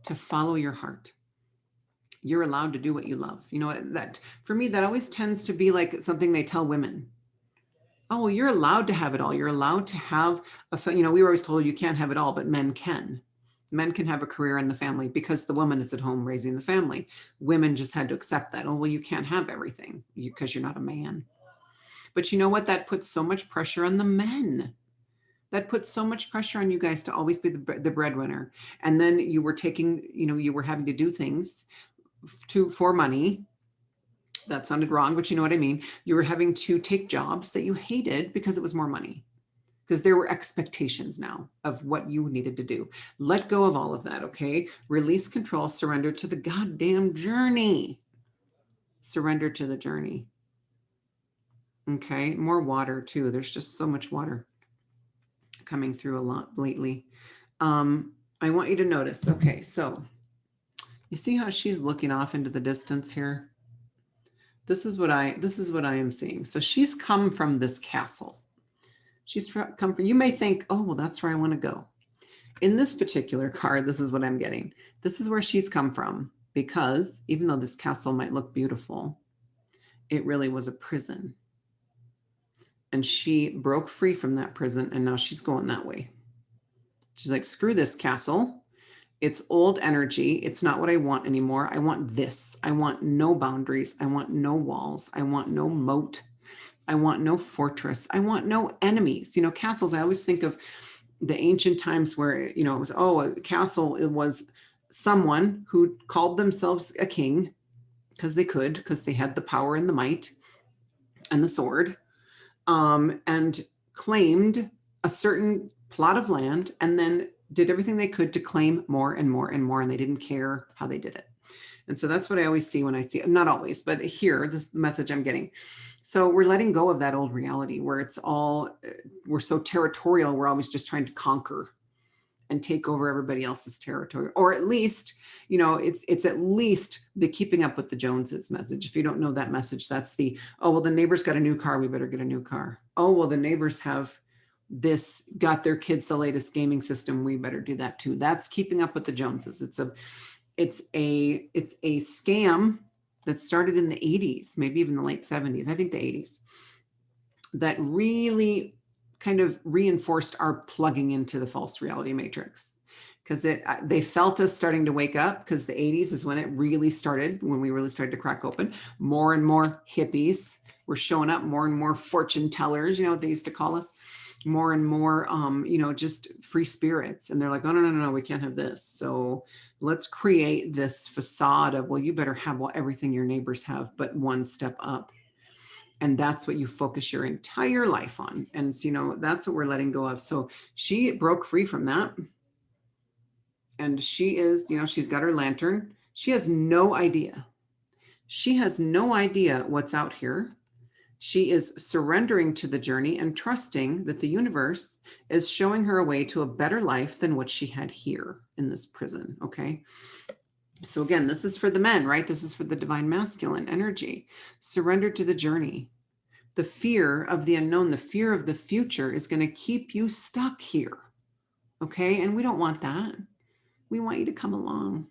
to follow your heart. You're allowed to do what you love. That for me, that always tends to be like something they tell women. Oh, well, you're allowed to have it all. You're allowed to have we were always told you can't have it all, but men can. Men can have a career in the family because the woman is at home raising the family. Women just had to accept that. Oh, well, you can't have everything because you're not a man. But you know what? That puts so much pressure on the men. That puts so much pressure on you guys to always be the breadwinner. And then you were you were having to do things for money. That sounded wrong, but you know what I mean. You were having to take jobs that you hated because it was more money, because there were expectations now of what you needed to do. Let go of all of that, okay? Release control, surrender to the goddamn journey. Surrender to the journey. Okay, more water too. There's just so much water coming through a lot lately. I want you to notice, okay, so you see how she's looking off into the distance here? This is what I am seeing. So she's come from this castle. She's come from, you may think, oh, well, that's where I want to go. In this particular card, this is what I'm getting. This is where she's come from, because even though this castle might look beautiful, it really was a prison. And she broke free from that prison, and now she's going that way. She's like, screw this castle. It's old energy. It's not what I want anymore. I want this. I want no boundaries. I want no walls. I want no moat. I want no fortress. I want no enemies. Castles, I always think of the ancient times where, it was, a castle, it was someone who called themselves a king because they had the power and the might and the sword, and claimed a certain plot of land and then did everything they could to claim more and more and more, and they didn't care how they did it. And so that's what I always see when I see, not always, but here, this is the message I'm getting. So we're letting go of that old reality where we're so territorial, we're always just trying to conquer and take over everybody else's territory. Or at least, it's at least the keeping up with the Joneses message. If you don't know that message, that's the, oh, well, the neighbor's got a new car, we better get a new car. Oh, well, the neighbors have got their kids the latest gaming system, we better do that too. That's keeping up with the Joneses. It's a scam that started in the 80s, maybe even the late 70s, I think the 80s, that really kind of reinforced our plugging into the false reality matrix, because they felt us starting to wake up, because the 80s is when it really started, when we really started to crack open. More and more hippies were showing up, more and more fortune tellers, what they used to call us, more and more, just free spirits. And they're like, oh, no, we can't have this. So let's create this facade of, well, you better have everything your neighbors have, but one step up. And that's what you focus your entire life on. And so, that's what we're letting go of. So she broke free from that. And she is, she's got her lantern. She has no idea. She has no idea what's out here. She is surrendering to the journey and trusting that the universe is showing her a way to a better life than what she had here in this prison. Okay. So again, this is for the men, right? This is for the divine masculine energy. Surrender to the journey. The fear of the unknown, the fear of the future is going to keep you stuck here. Okay. And we don't want that. We want you to come along.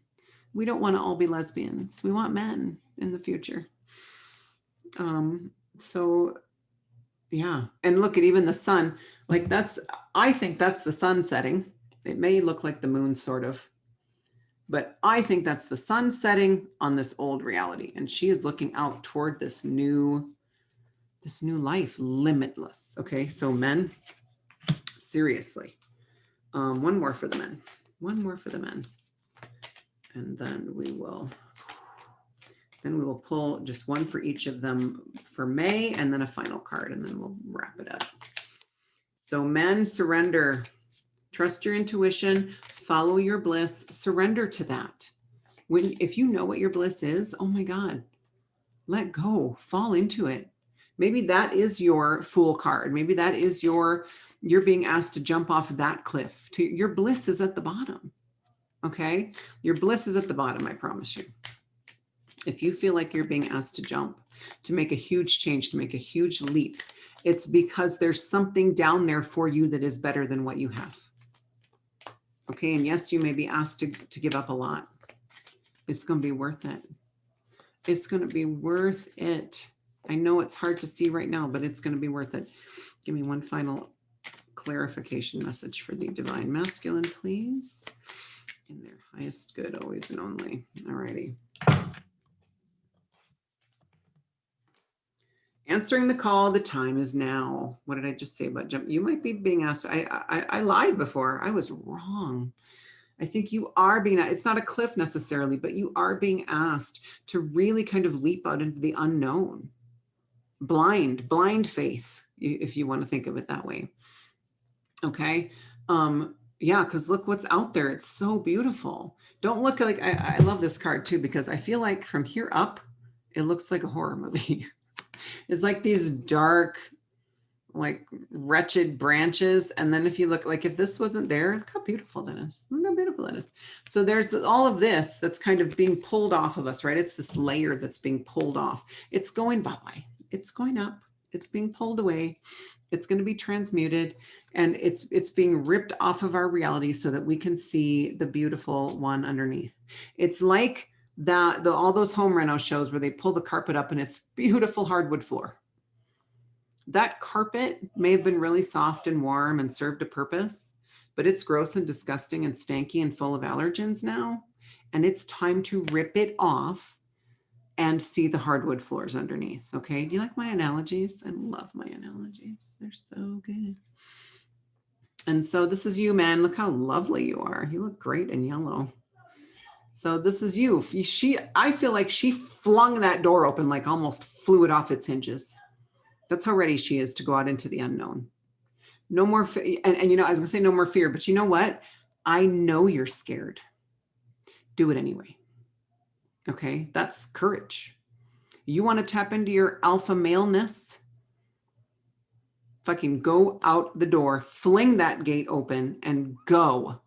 We don't want to all be lesbians. We want men in the future. So yeah. And look at even the sun, I think that's the sun setting. It may look like the moon sort of, but I think that's the sun setting on this old reality. And she is looking out toward this new life, limitless. Okay. So men, seriously, one more for the men, and then we will pull just one for each of them for May, and then a final card, and then we'll wrap it up. So men, surrender, trust your intuition, follow your bliss, surrender to that. If you know what your bliss is, oh my God, let go, fall into it. Maybe that is your Fool card. Maybe that is you're being asked to jump off that cliff. Your bliss is at the bottom. Okay. Your bliss is at the bottom. I promise you. If you feel like you're being asked to jump, to make a huge change, to make a huge leap, it's because there's something down there for you that is better than what you have. Okay. And yes, you may be asked to give up a lot. It's going to be worth it. It's going to be worth it. I know it's hard to see right now, but it's going to be worth it. Give me one final clarification message for the divine masculine, please. In their highest good, always and only. All righty. Answering the call, the time is now. What did I just say about jump? You might be being asked. I lied before. I was wrong. I think you are being, it's not a cliff necessarily, but you are being asked to really kind of leap out into the unknown. Blind faith, if you want to think of it that way. Okay. Yeah, because look what's out there. It's so beautiful. Don't look like, I love this card too, because I feel like from here up, it looks like a horror movie. It's like these dark, like wretched branches. And then if you look, like if this wasn't there, look how beautiful that is. Look how beautiful that is. So there's all of this that's kind of being pulled off of us, right? It's this layer that's being pulled off. It's going by. It's going up. It's being pulled away. It's going to be transmuted, and it's being ripped off of our reality so that we can see the beautiful one underneath. It's like all those home reno shows where they pull the carpet up and it's beautiful hardwood floor. That carpet may have been really soft and warm and served a purpose, but it's gross and disgusting and stanky and full of allergens now. And it's time to rip it off and see the hardwood floors underneath. Okay. Do you like my analogies? I love my analogies. They're so good. And so this is you, man. Look how lovely you are. You look great in yellow. So this is you. I feel like she flung that door open, like almost flew it off its hinges. That's how ready she is to go out into the unknown. No more, and you know, I was gonna say no more fear, but you know what? I know you're scared. Do it anyway. Okay, that's courage. You want to tap into your alpha maleness? Fucking go out the door, fling that gate open and go,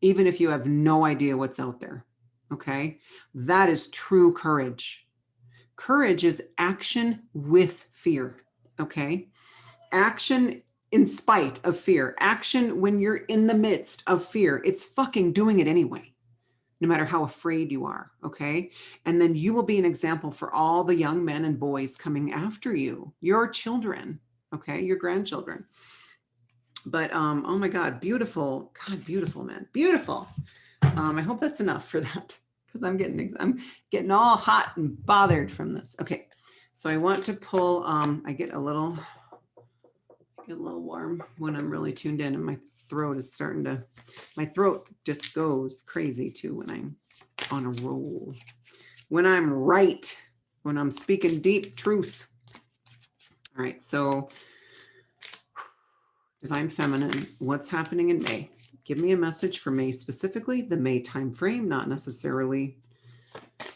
even if you have no idea what's out there. Okay, that is true courage. Courage is action with fear. Okay, action in spite of fear, action when you're in the midst of fear. It's fucking doing it anyway, no matter how afraid you are. Okay, and then you will be an example for all the young men and boys coming after you, your children. Okay, your grandchildren. But oh my God, beautiful. God, beautiful, man, beautiful. I hope that's enough for that, because I'm getting all hot and bothered from this. Okay, so I want to pull. I get a little warm when I'm really tuned in, and my throat is starting to. My throat just goes crazy too when I'm on a roll. When I'm right, when I'm speaking deep truth. All right, so Divine Feminine, what's happening in May? Give me a message for May specifically, the May time frame, not necessarily,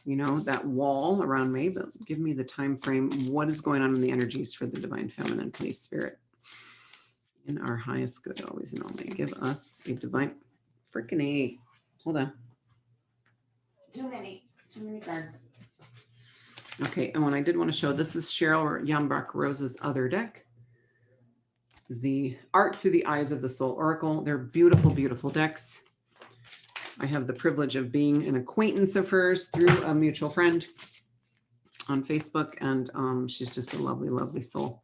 you know, that wall around May, but give me the time frame. What is going on in the energies for the Divine Feminine, please, Spirit? In our highest good, always and only. Give us a divine freaking A. Hold on. Too many cards. Okay, and when I did want to show, this is Cheryl Yambach Rose's other deck. The Art Through the Eyes of the Soul Oracle. They're beautiful, beautiful decks. I have the privilege of being an acquaintance of hers through a mutual friend on Facebook, and she's just a lovely, lovely soul.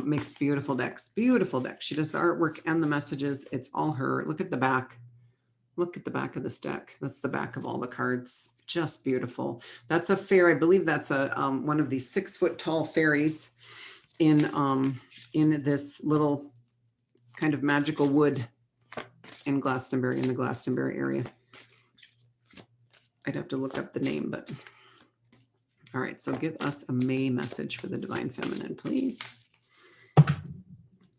Makes beautiful decks, beautiful decks. She does the artwork and the messages. It's all her. Look at the back. Look at the back of this deck. That's the back of all the cards. Just beautiful. That's a fairy. I believe that's a one of these 6 foot tall fairies in this little kind of magical wood in Glastonbury, in the Glastonbury area. I'd have to look up the name, but all right. So give us a May message for the Divine Feminine, please.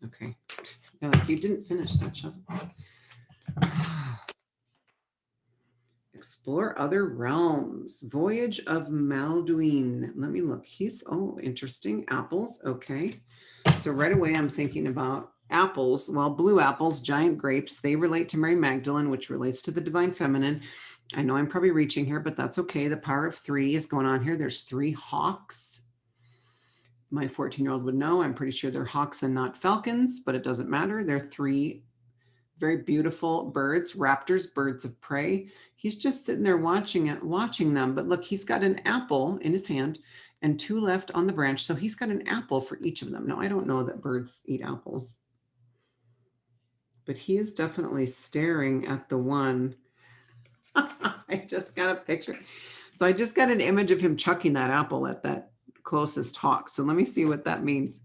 Okay. You didn't finish that shuffle. Explore other realms. Voyage of Malduin. Let me look. Interesting. Apples. Okay. So right away I'm thinking about apples. Well, blue apples, giant grapes, they relate to Mary Magdalene, which relates to the Divine Feminine. I know I'm probably reaching here, but that's okay. The power of 3 is going on here. There's 3 hawks. My 14-year-old would know. I'm pretty sure they're hawks and not falcons, but it doesn't matter. They're 3 very beautiful birds, raptors, birds of prey. He's just sitting there watching them. But look, he's got an apple in his hand and 2 left on the branch. So he's got an apple for each of them. Now, I don't know that birds eat apples, but he is definitely staring at the one. I just got a picture. So I just got an image of him chucking that apple at that closest hawk. So let me see what that means.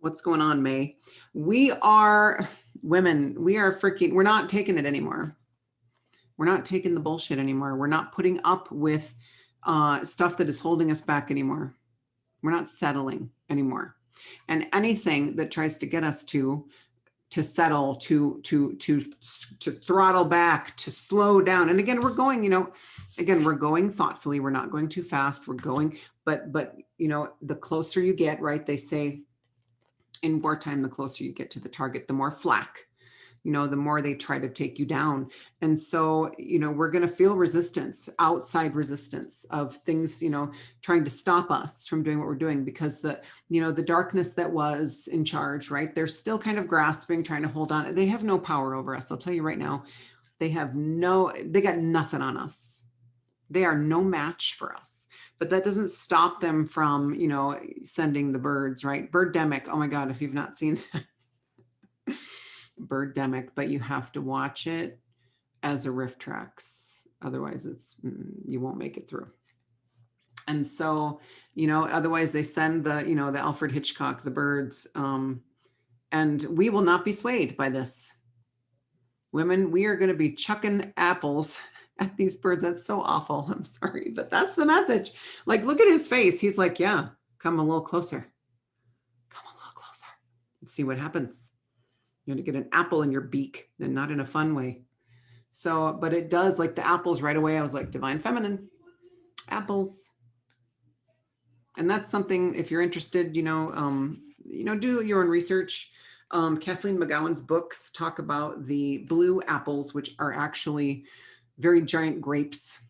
What's going on, May? We are women. We're not taking it anymore. We're not taking the bullshit anymore. We're not putting up with stuff that is holding us back anymore. We're not settling anymore. And anything that tries to get us to settle, to throttle back, to slow down. And again, we're going thoughtfully. We're not going too fast. We're going, but the closer you get, right? They say in wartime, the closer you get to the target, the more flak, the more they try to take you down. And so, we're going to feel resistance, outside resistance of things, trying to stop us from doing what we're doing, because the darkness that was in charge, right? They're still kind of grasping, trying to hold on. They have no power over us. I'll tell you right now, they got nothing on us. They are no match for us. But that doesn't stop them from, sending the birds, right? Birdemic. Oh my God, if you've not seen that. Birdemic, but you have to watch it as a riff tracks. Otherwise you won't make it through. And so, otherwise they send the Alfred Hitchcock, the birds, And we will not be swayed by this. Women, we are going to be chucking apples at these birds. That's so awful. I'm sorry, but that's the message. Like, look at his face. He's like, yeah, come a little closer. Come a little closer. Let's see what happens. You're going to get an apple in your beak, and not in a fun way. So, but it does, like the apples right away. I was like, divine feminine, apples. And that's something, if you're interested, do your own research. Kathleen McGowan's books talk about the blue apples, which are actually very giant grapes,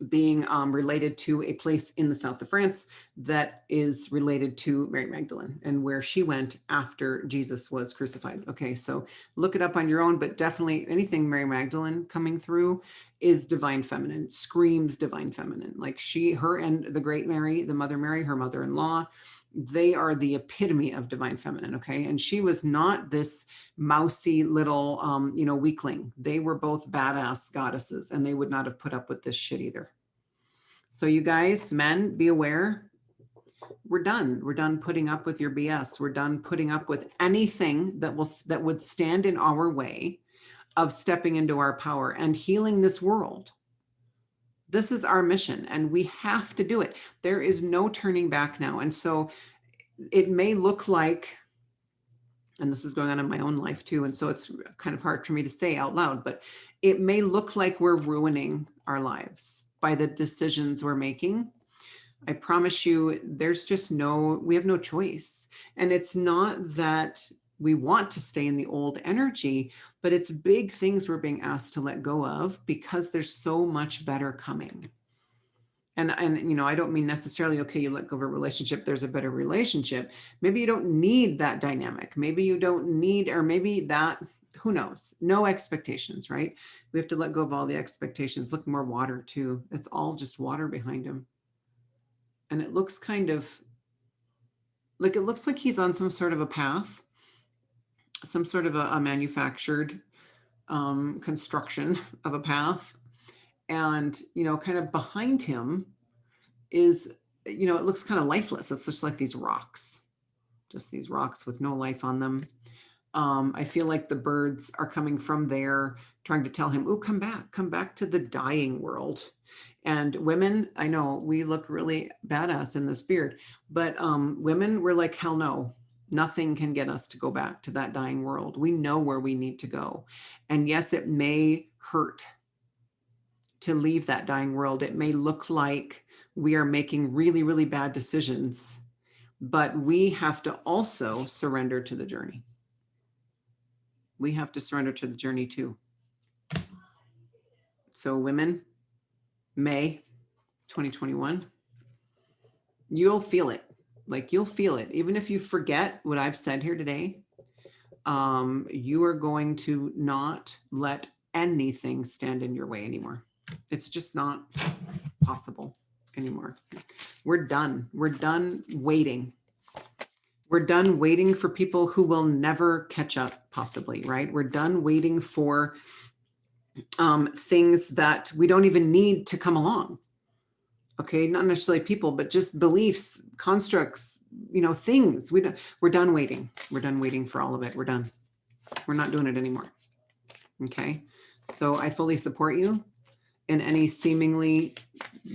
being related to a place in the south of France that is related to Mary Magdalene and where she went after Jesus was crucified. Okay, so look it up on your own, but definitely anything Mary Magdalene coming through is divine feminine, screams divine feminine. Like her and the great Mary, the Mother Mary, her mother-in-law, they are the epitome of divine feminine. Okay. And she was not this mousy little, weakling. They were both badass goddesses, and they would not have put up with this shit either. So you guys, men, be aware. We're done. We're done putting up with your BS. We're done putting up with anything that would stand in our way of stepping into our power and healing this world. This is our mission, and we have to do it. There is no turning back now. And so it may look like, and this is going on in my own life too, and so it's kind of hard for me to say out loud, but it may look like we're ruining our lives by the decisions we're making. I promise you, we have no choice. And it's not that we want to stay in the old energy, but it's big things we're being asked to let go of because there's so much better coming. And I don't mean necessarily, okay, you let go of a relationship, there's a better relationship. Maybe you don't need that dynamic. Maybe you don't need, or maybe that, who knows? No expectations, right? We have to let go of all the expectations. Look, more water too. It's all just water behind him. And it looks kind of like, it looks like he's on some sort of a path, some sort of a manufactured construction of a path. And, kind of behind him is, it looks kind of lifeless. It's just like these rocks with no life on them. I feel like the birds are coming from there, trying to tell him, oh, come back to the dying world. And women, I know we look really badass in this beard, but women, we're like, hell no, nothing can get us to go back to that dying world. We know where we need to go. And yes, it may hurt to leave that dying world. It may look like we are making really, really bad decisions, but we have to also surrender to the journey. We have to surrender to the journey too. So women, May 2021, you'll feel it. Like, you'll feel it. Even if you forget what I've said here today, you are going to not let anything stand in your way anymore. It's just not possible anymore. We're done. We're done waiting. We're done waiting for people who will never catch up, possibly, right? We're done waiting for things that we don't even need to come along. Okay, not necessarily people, but just beliefs, constructs, things. We're done waiting. We're done waiting for all of it. We're done. We're not doing it anymore. Okay, so I fully support you in any seemingly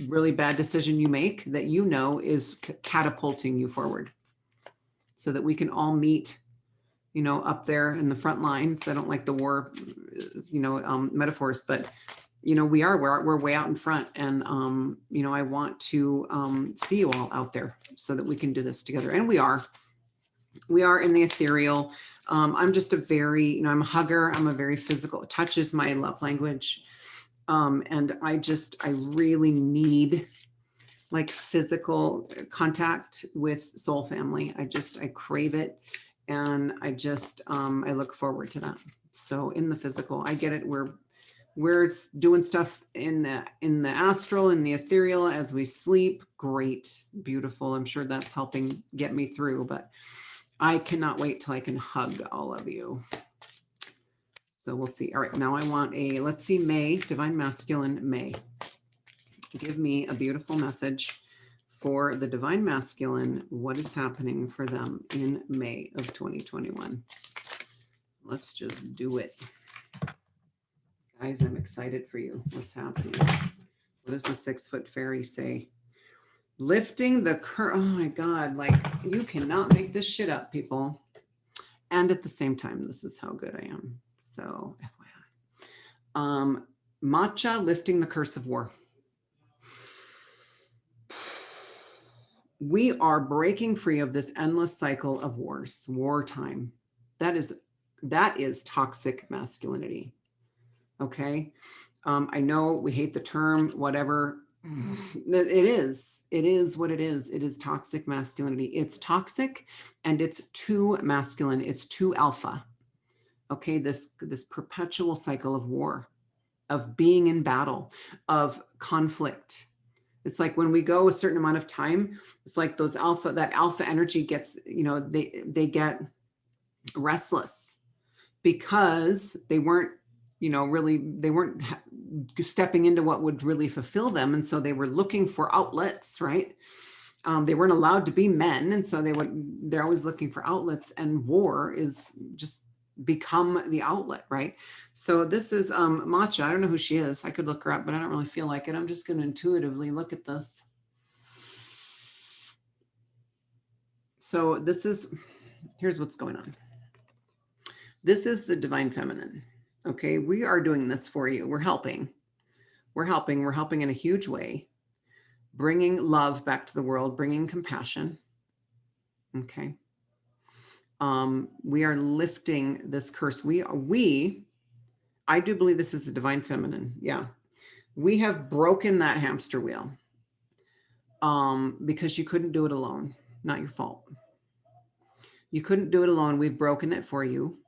really bad decision you make that is catapulting you forward, so that we can all meet, up there in the front lines. I don't like the war, metaphors, but we're way out in front, and I want to see you all out there so that we can do this together. And we are in the ethereal. I'm just a very, I'm a hugger. I'm a very physical. Touch is my love language. And I really need like physical contact with soul family. I crave it. And I look forward to that. So in the physical, I get it. We're doing stuff in the astral, in the ethereal as we sleep. Great, beautiful. I'm sure that's helping get me through, but I cannot wait till I can hug all of you. So we'll see. All right, now I want let's see, May, Divine Masculine, May. Give me a beautiful message for the divine masculine, what is happening for them in May of 2021? Let's just do it. Guys, I'm excited for you. What's happening? What does the 6-foot fairy say? Lifting the curse. Oh my God, like you cannot make this shit up, people. And at the same time, this is how good I am. So FYI. Matcha lifting the curse of war. We are breaking free of this endless cycle of wars, wartime. That is toxic masculinity. Okay. I know we hate the term, whatever. It is what it is. It is toxic masculinity. It's toxic and it's too masculine. It's too alpha. Okay. This perpetual cycle of war, of being in battle, of conflict. It's like when we go a certain amount of time, it's like that alpha energy gets, they get restless because they weren't, they weren't stepping into what would really fulfill them. And so they were looking for outlets, right? They weren't allowed to be men. And so they're always looking for outlets, and war is just become the outlet, right? So this is Matcha. I don't know who she is. I could look her up, but I don't really feel like it. I'm just going to intuitively look at this. So here's what's going on. This is the divine feminine. Okay, we are doing this for you. We're helping. We're helping in a huge way, bringing love back to the world, bringing compassion. Okay. We are lifting this curse. I do believe this is the divine feminine. Yeah. We have broken that hamster wheel because you couldn't do it alone. Not your fault. You couldn't do it alone. We've broken it for you.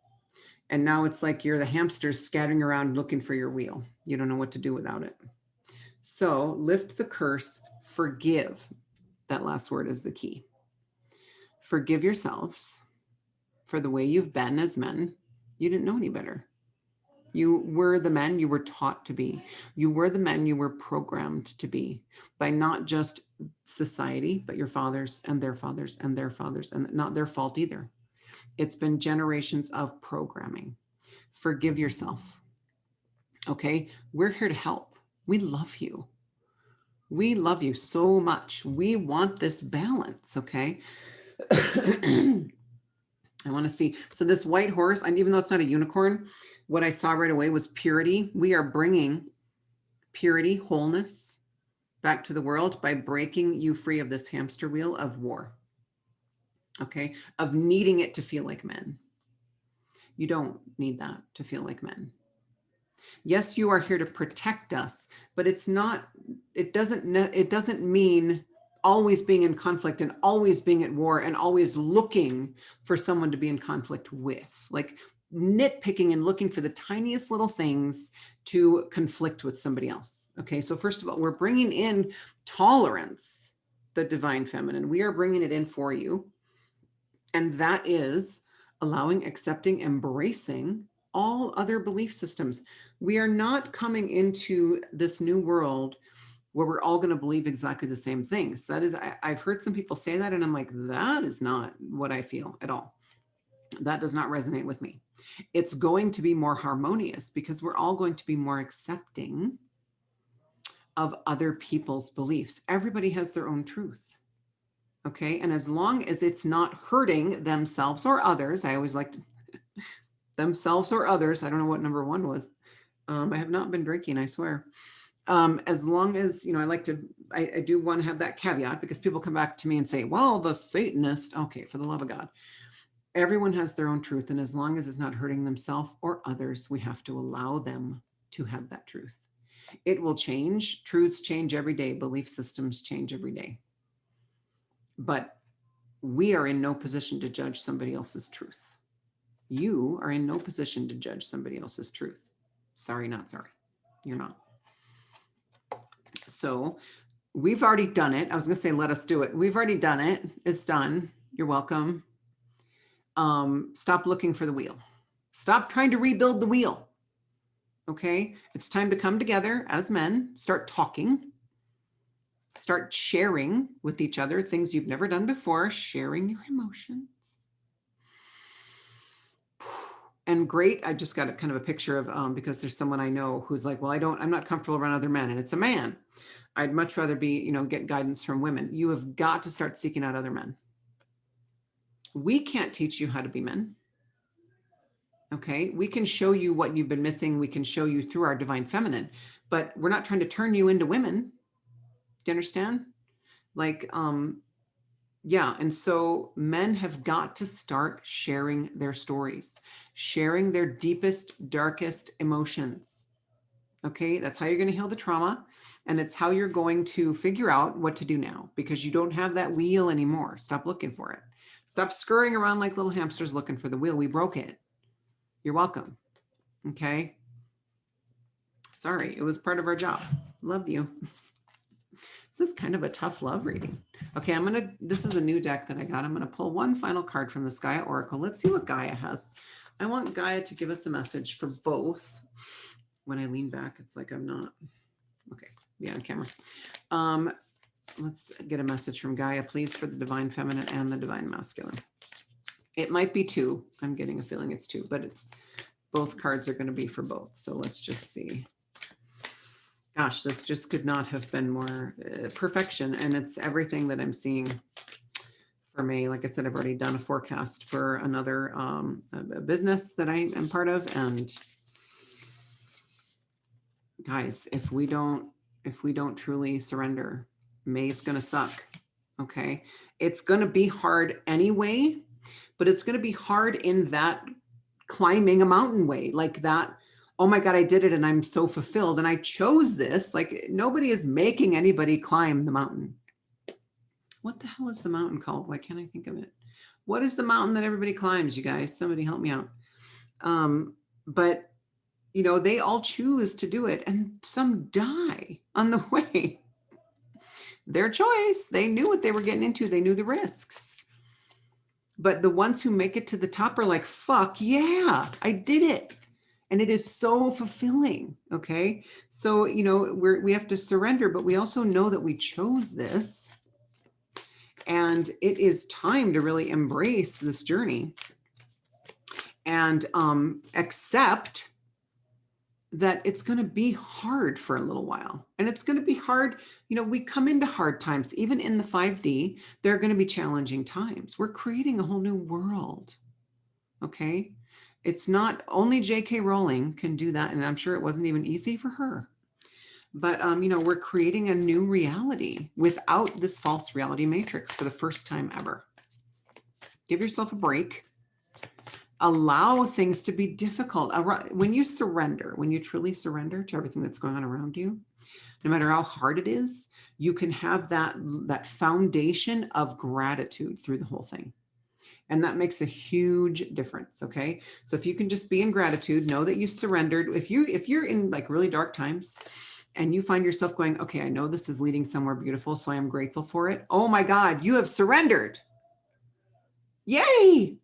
And now it's like you're the hamsters scattering around looking for your wheel. You don't know what to do without it. So lift the curse, forgive. That last word is the key. Forgive yourselves for the way you've been as men. You didn't know any better. You were the men you were taught to be. You were the men you were programmed to be by not just society, but your fathers and their fathers and their fathers, and not their fault either. It's been generations of programming. Forgive yourself. Okay? We're here to help. We love you. We love you so much. We want this balance, okay? I want to see. So this white horse, and even though it's not a unicorn, what I saw right away was purity. We are bringing purity, wholeness back to the world by breaking you free of this hamster wheel of war. Okay, of needing it to feel like men. You don't need that to feel like men. Yes, you are here to protect us, but it doesn't mean always being in conflict and always being at war and always looking for someone to be in conflict with, like nitpicking and looking for the tiniest little things to conflict with somebody else. Okay, so first of all, we're bringing in tolerance, the divine feminine. We are bringing it in for you. And that is allowing, accepting, embracing all other belief systems. We are not coming into this new world where we're all going to believe exactly the same things. That is, I've heard some people say that, and I'm like, that is not what I feel at all. That does not resonate with me. It's going to be more harmonious because we're all going to be more accepting of other people's beliefs. Everybody has their own truth. Okay. And as long as it's not hurting themselves or others, I always like to themselves or others. I don't know what number one was. I have not been drinking, I swear. As long as, I do want to have that caveat because people come back to me and say, well, the Satanist, okay, for the love of God, everyone has their own truth. And as long as it's not hurting themselves or others, we have to allow them to have that truth. It will change. Truths change every day. Belief systems change every day. But we are in no position to judge somebody else's truth. You are in no position to judge somebody else's truth. Sorry, not sorry. You're not. So we've already done it. I was going to say, let us do it. We've already done it. It's done. You're welcome. Stop looking for the wheel. Stop trying to rebuild the wheel. Okay. It's time to come together as men, start talking. Start sharing with each other things you've never done before, sharing your emotions. And great, I just got a kind of a picture of, because there's someone I know who's like, well, I'm not comfortable around other men, and it's a man. I'd much rather be, get guidance from women. You have got to start seeking out other men. We can't teach you how to be men. Okay. We can show you what you've been missing. We can show you through our divine feminine, but we're not trying to turn you into women. Do you understand? Like, yeah. And so men have got to start sharing their stories, sharing their deepest, darkest emotions. Okay. That's how you're going to heal the trauma. And it's how you're going to figure out what to do now, because you don't have that wheel anymore. Stop looking for it. Stop scurrying around like little hamsters looking for the wheel. We broke it. You're welcome. Okay. Sorry. It was part of our job. Love you. This is kind of a tough love reading. Okay, this is a new deck that I got. I'm going to pull one final card from the Gaia Oracle. Let's see what Gaia has. I want Gaia to give us a message for both. When I lean back, it's like I'm not. Okay, yeah, on camera. Let's get a message from Gaia, please, for the divine feminine and the divine masculine. It might be two. I'm getting a feeling it's two, but it's both cards are going to be for both. So let's just see. Gosh, this just could not have been more perfection. And it's everything that I'm seeing for me. Like I said, I've already done a forecast for another a business that I am part of. And guys, if we don't truly surrender, May's going to suck. Okay. It's going to be hard anyway, but it's going to be hard in that climbing a mountain way, like that. Oh my God, I did it and I'm so fulfilled and I chose this. Like nobody is making anybody climb the mountain. What the hell is the mountain called? Why can't I think of it? What is the mountain that everybody climbs, you guys? Somebody help me out. But they all choose to do it and some die on the way. Their choice. They knew what they were getting into. They knew the risks. But the ones who make it to the top are like, fuck yeah, I did it. And it is so fulfilling. Okay. So, we have to surrender, but we also know that we chose this. And it is time to really embrace this journey and accept that it's going to be hard for a little while. And it's going to be hard. We come into hard times, even in the 5D, there are going to be challenging times. We're creating a whole new world. Okay. It's not only J.K. Rowling can do that. And I'm sure it wasn't even easy for her. But, we're creating a new reality without this false reality matrix for the first time ever. Give yourself a break. Allow things to be difficult. When you surrender, when you truly surrender to everything that's going on around you, no matter how hard it is, you can have that foundation of gratitude through the whole thing. And that makes a huge difference. Okay. So if you can just be in gratitude, know that you surrendered. If you're in like really dark times and you find yourself going, okay, I know this is leading somewhere beautiful, so I am grateful for it. Oh my God, you have surrendered. Yay.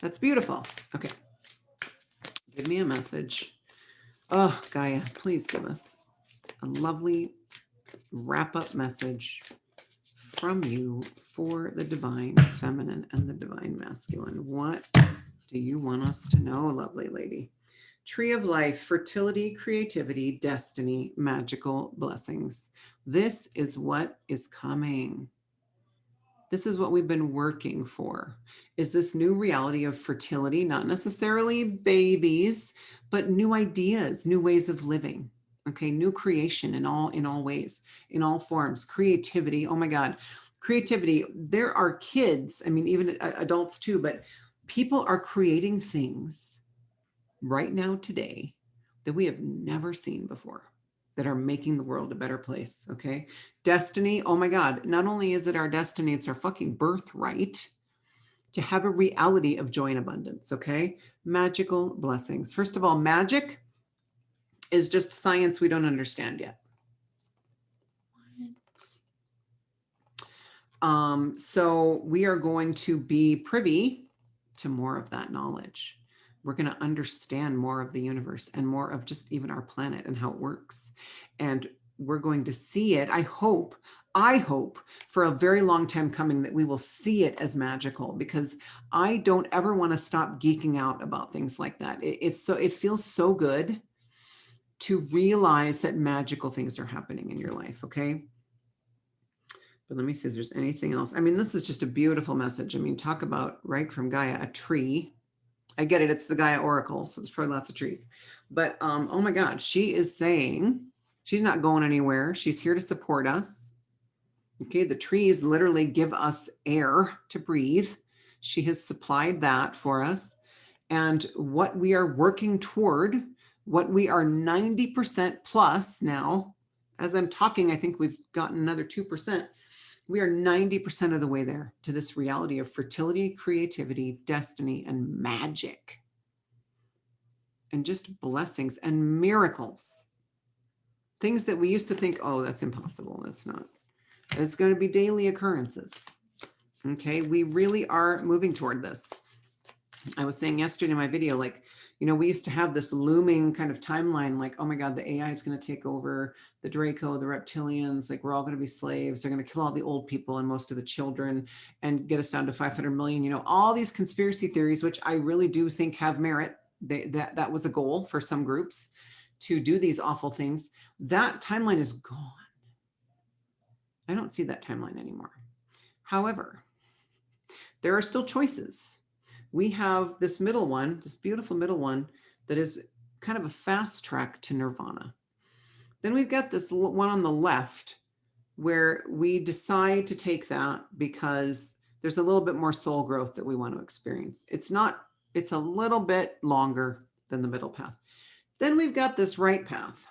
That's beautiful. Okay. Give me a message. Oh, Gaia, please give us a lovely wrap-up message from you for the divine feminine and the divine masculine. What do you want us to know, lovely lady? Tree of life, fertility, creativity, destiny, magical blessings. This is what is coming. This is what we've been working for, is this new reality of fertility, not necessarily babies, but new ideas, new ways of living. Okay, new creation in all ways, in all forms. Creativity, oh my God. Creativity, there are kids, I mean, even adults too, but people are creating things right now today that we have never seen before, that are making the world a better place. Okay. Destiny. Oh my God. Not only is it our destiny, it's our fucking birthright to have a reality of joy and abundance. Okay. Magical blessings. First of all, magic is just science we don't understand yet. So we are going to be privy to more of that knowledge. We're going to understand more of the universe and more of just even our planet and how it works. And we're going to see it, I hope, I hope for a very long time coming that we will see it as magical, because I don't ever want to stop geeking out about things like that. It feels so good to realize that magical things are happening in your life. Okay. But let me see if there's anything else. I mean, this is just a beautiful message. I mean, talk about right from Gaia, a tree. I get it. It's the Gaia Oracle. So there's probably lots of trees, but oh my God, she is saying she's not going anywhere. She's here to support us. Okay, the trees literally give us air to breathe. She has supplied that for us. And what we are working toward, what we are 90% plus now, as I'm talking, I think we've gotten another 2%. We are 90% of the way there to this reality of fertility, creativity, destiny, and magic. And just blessings and miracles. Things that we used to think, oh, that's impossible. That's not. There's going to be daily occurrences. Okay, we really are moving toward this. I was saying yesterday in my video, like, you know, we used to have this looming kind of timeline, like, oh my God, the AI is going to take over the Draco, the reptilians, like we're all going to be slaves. They're going to kill all the old people and most of the children and get us down to 500 million, you know, all these conspiracy theories, which I really do think have merit. That was a goal for some groups to do these awful things. That timeline is gone. I don't see that timeline anymore. However, there are still choices. We have this middle one, this beautiful middle one, that is kind of a fast track to nirvana. Then we've got this one on the left where we decide to take that because there's a little bit more soul growth that we want to experience. It's a little bit longer than the middle path. Then we've got this right path,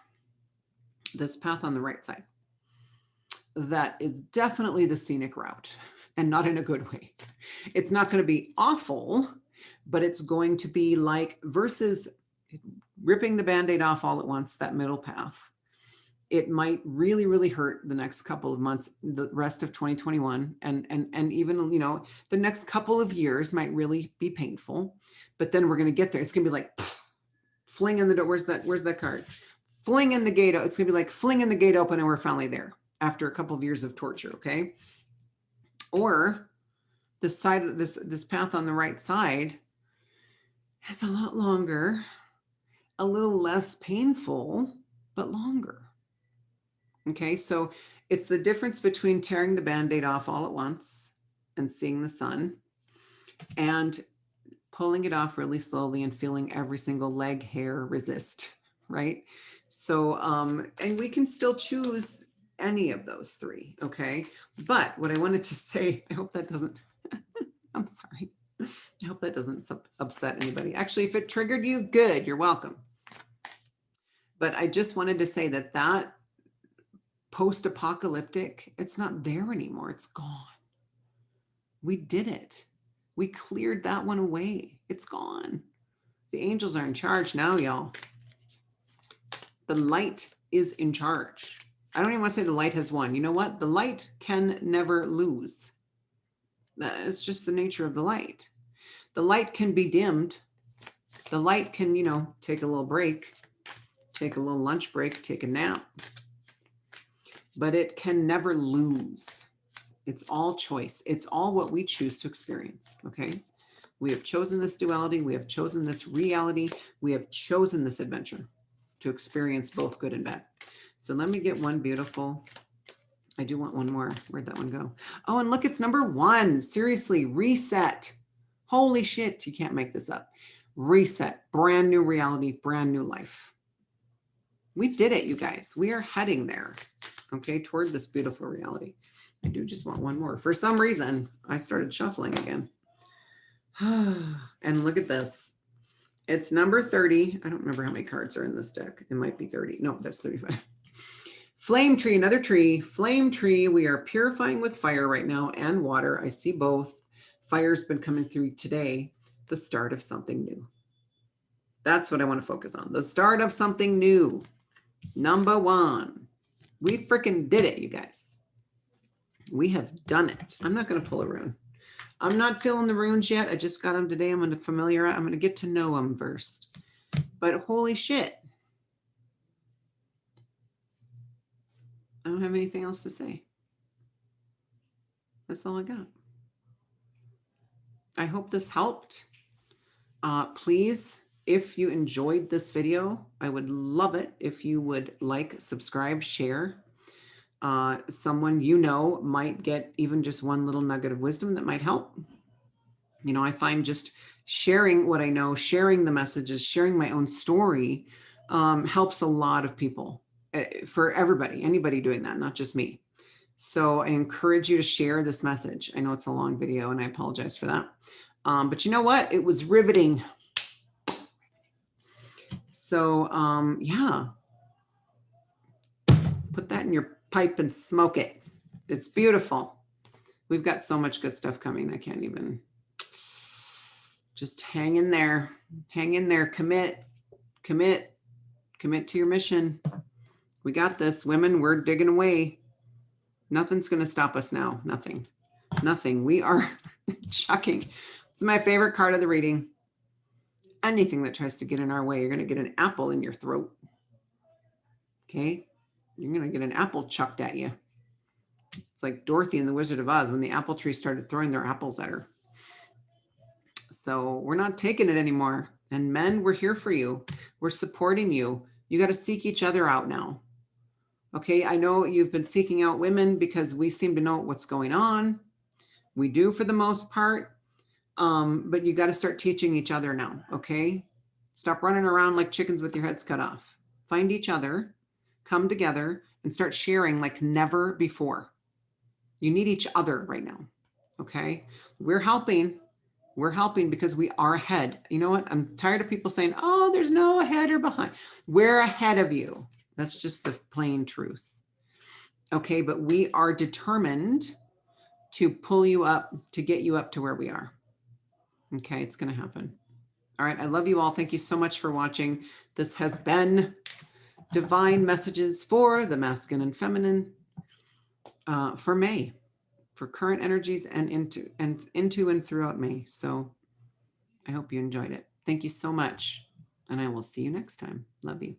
this path on the right side. That is definitely the scenic route, and not in a good way. It's not going to be awful, but it's going to be like, versus ripping the Band-Aid off all at once, that middle path. It might really, really hurt the next couple of months, the rest of 2021, and even, you know, the next couple of years might really be painful, but then we're going to get there. It's going to be like fling in the door. Where's that card? Fling in the gate. It's going to be like fling in the gate open and we're finally there after a couple of years of torture. Okay. Or the side of this path on the right side is a lot longer, a little less painful, but longer. Okay, so it's the difference between tearing the Band-Aid off all at once and seeing the sun, and pulling it off really slowly and feeling every single leg hair resist, right? So, and we can still choose any of those three, okay? But what I wanted to say, I hope that doesn't, I'm sorry. I hope that doesn't upset anybody. Actually, if it triggered you, good, you're welcome. But I just wanted to say that post-apocalyptic, it's not there anymore. It's gone. We did it. We cleared that one away. It's gone. The angels are in charge now, y'all. The light is in charge. I don't even want to say the light has won. You know what? The light can never lose. It's just the nature of the light. The light can be dimmed. The light can, you know, take a little break, take a little lunch break, take a nap. But it can never lose. It's all choice. It's all what we choose to experience, okay? We have chosen this duality. We have chosen this reality. We have chosen this adventure to experience both good and bad. So let me get one beautiful. I do want one more. Where'd that one go? Oh, and look, it's number 1. Seriously, reset. Holy shit, you can't make this up. Reset, brand new reality, brand new life. We did it, you guys. We are heading there, okay, toward this beautiful reality. I do just want one more. For some reason, I started shuffling again. And look at this. It's number 30. I don't remember how many cards are in this deck. It might be 30. No, that's 35. Flame tree, another tree. Flame tree. We are purifying with fire right now and water. I see both. Fire's been coming through today. The start of something new. That's what I want to focus on. The start of something new. Number 1. We freaking did it, you guys. We have done it. I'm not going to pull a rune. I'm not feeling the runes yet. I just got them today. I'm going to get to know them first. But holy shit. I don't have anything else to say. That's all I got. I hope this helped. Please, if you enjoyed this video, I would love it if you would like, subscribe, share. Someone you know might get even just one little nugget of wisdom that might help. You know, I find just sharing what I know, sharing the messages, sharing my own story helps a lot of people, for everybody, anybody doing that, not just me. So I encourage you to share this message. I know it's a long video and I apologize for that. But you know what? It was riveting. So yeah, put that in your pipe and smoke it. It's beautiful. We've got so much good stuff coming. I can't even. Just hang in there. Hang in there. Commit to your mission. We got this. Women, we're digging away. Nothing's going to stop us now. Nothing. We are chucking. It's my favorite card of the reading. Anything that tries to get in our way, you're going to get an apple in your throat. Okay? You're going to get an apple chucked at you. It's like Dorothy in The Wizard of Oz when the apple tree started throwing their apples at her. So we're not taking it anymore. And men, we're here for you. We're supporting you. You got to seek each other out now. Okay, I know you've been seeking out women because we seem to know what's going on. We do for the most part. But you got to start teaching each other now, okay? Stop running around like chickens with your heads cut off. Find each other, come together, and start sharing like never before. You need each other right now, okay? We're helping because we are ahead. You know what? I'm tired of people saying, oh, there's no ahead or behind. We're ahead of you. That's just the plain truth. Okay, but we are determined to pull you up, to get you up to where we are. Okay, it's going to happen. All right, I love you all. Thank you so much for watching. This has been Divine Messages for the Masculine and Feminine for May, for current energies and into and throughout May. So I hope you enjoyed it. Thank you so much, and I will see you next time. Love you.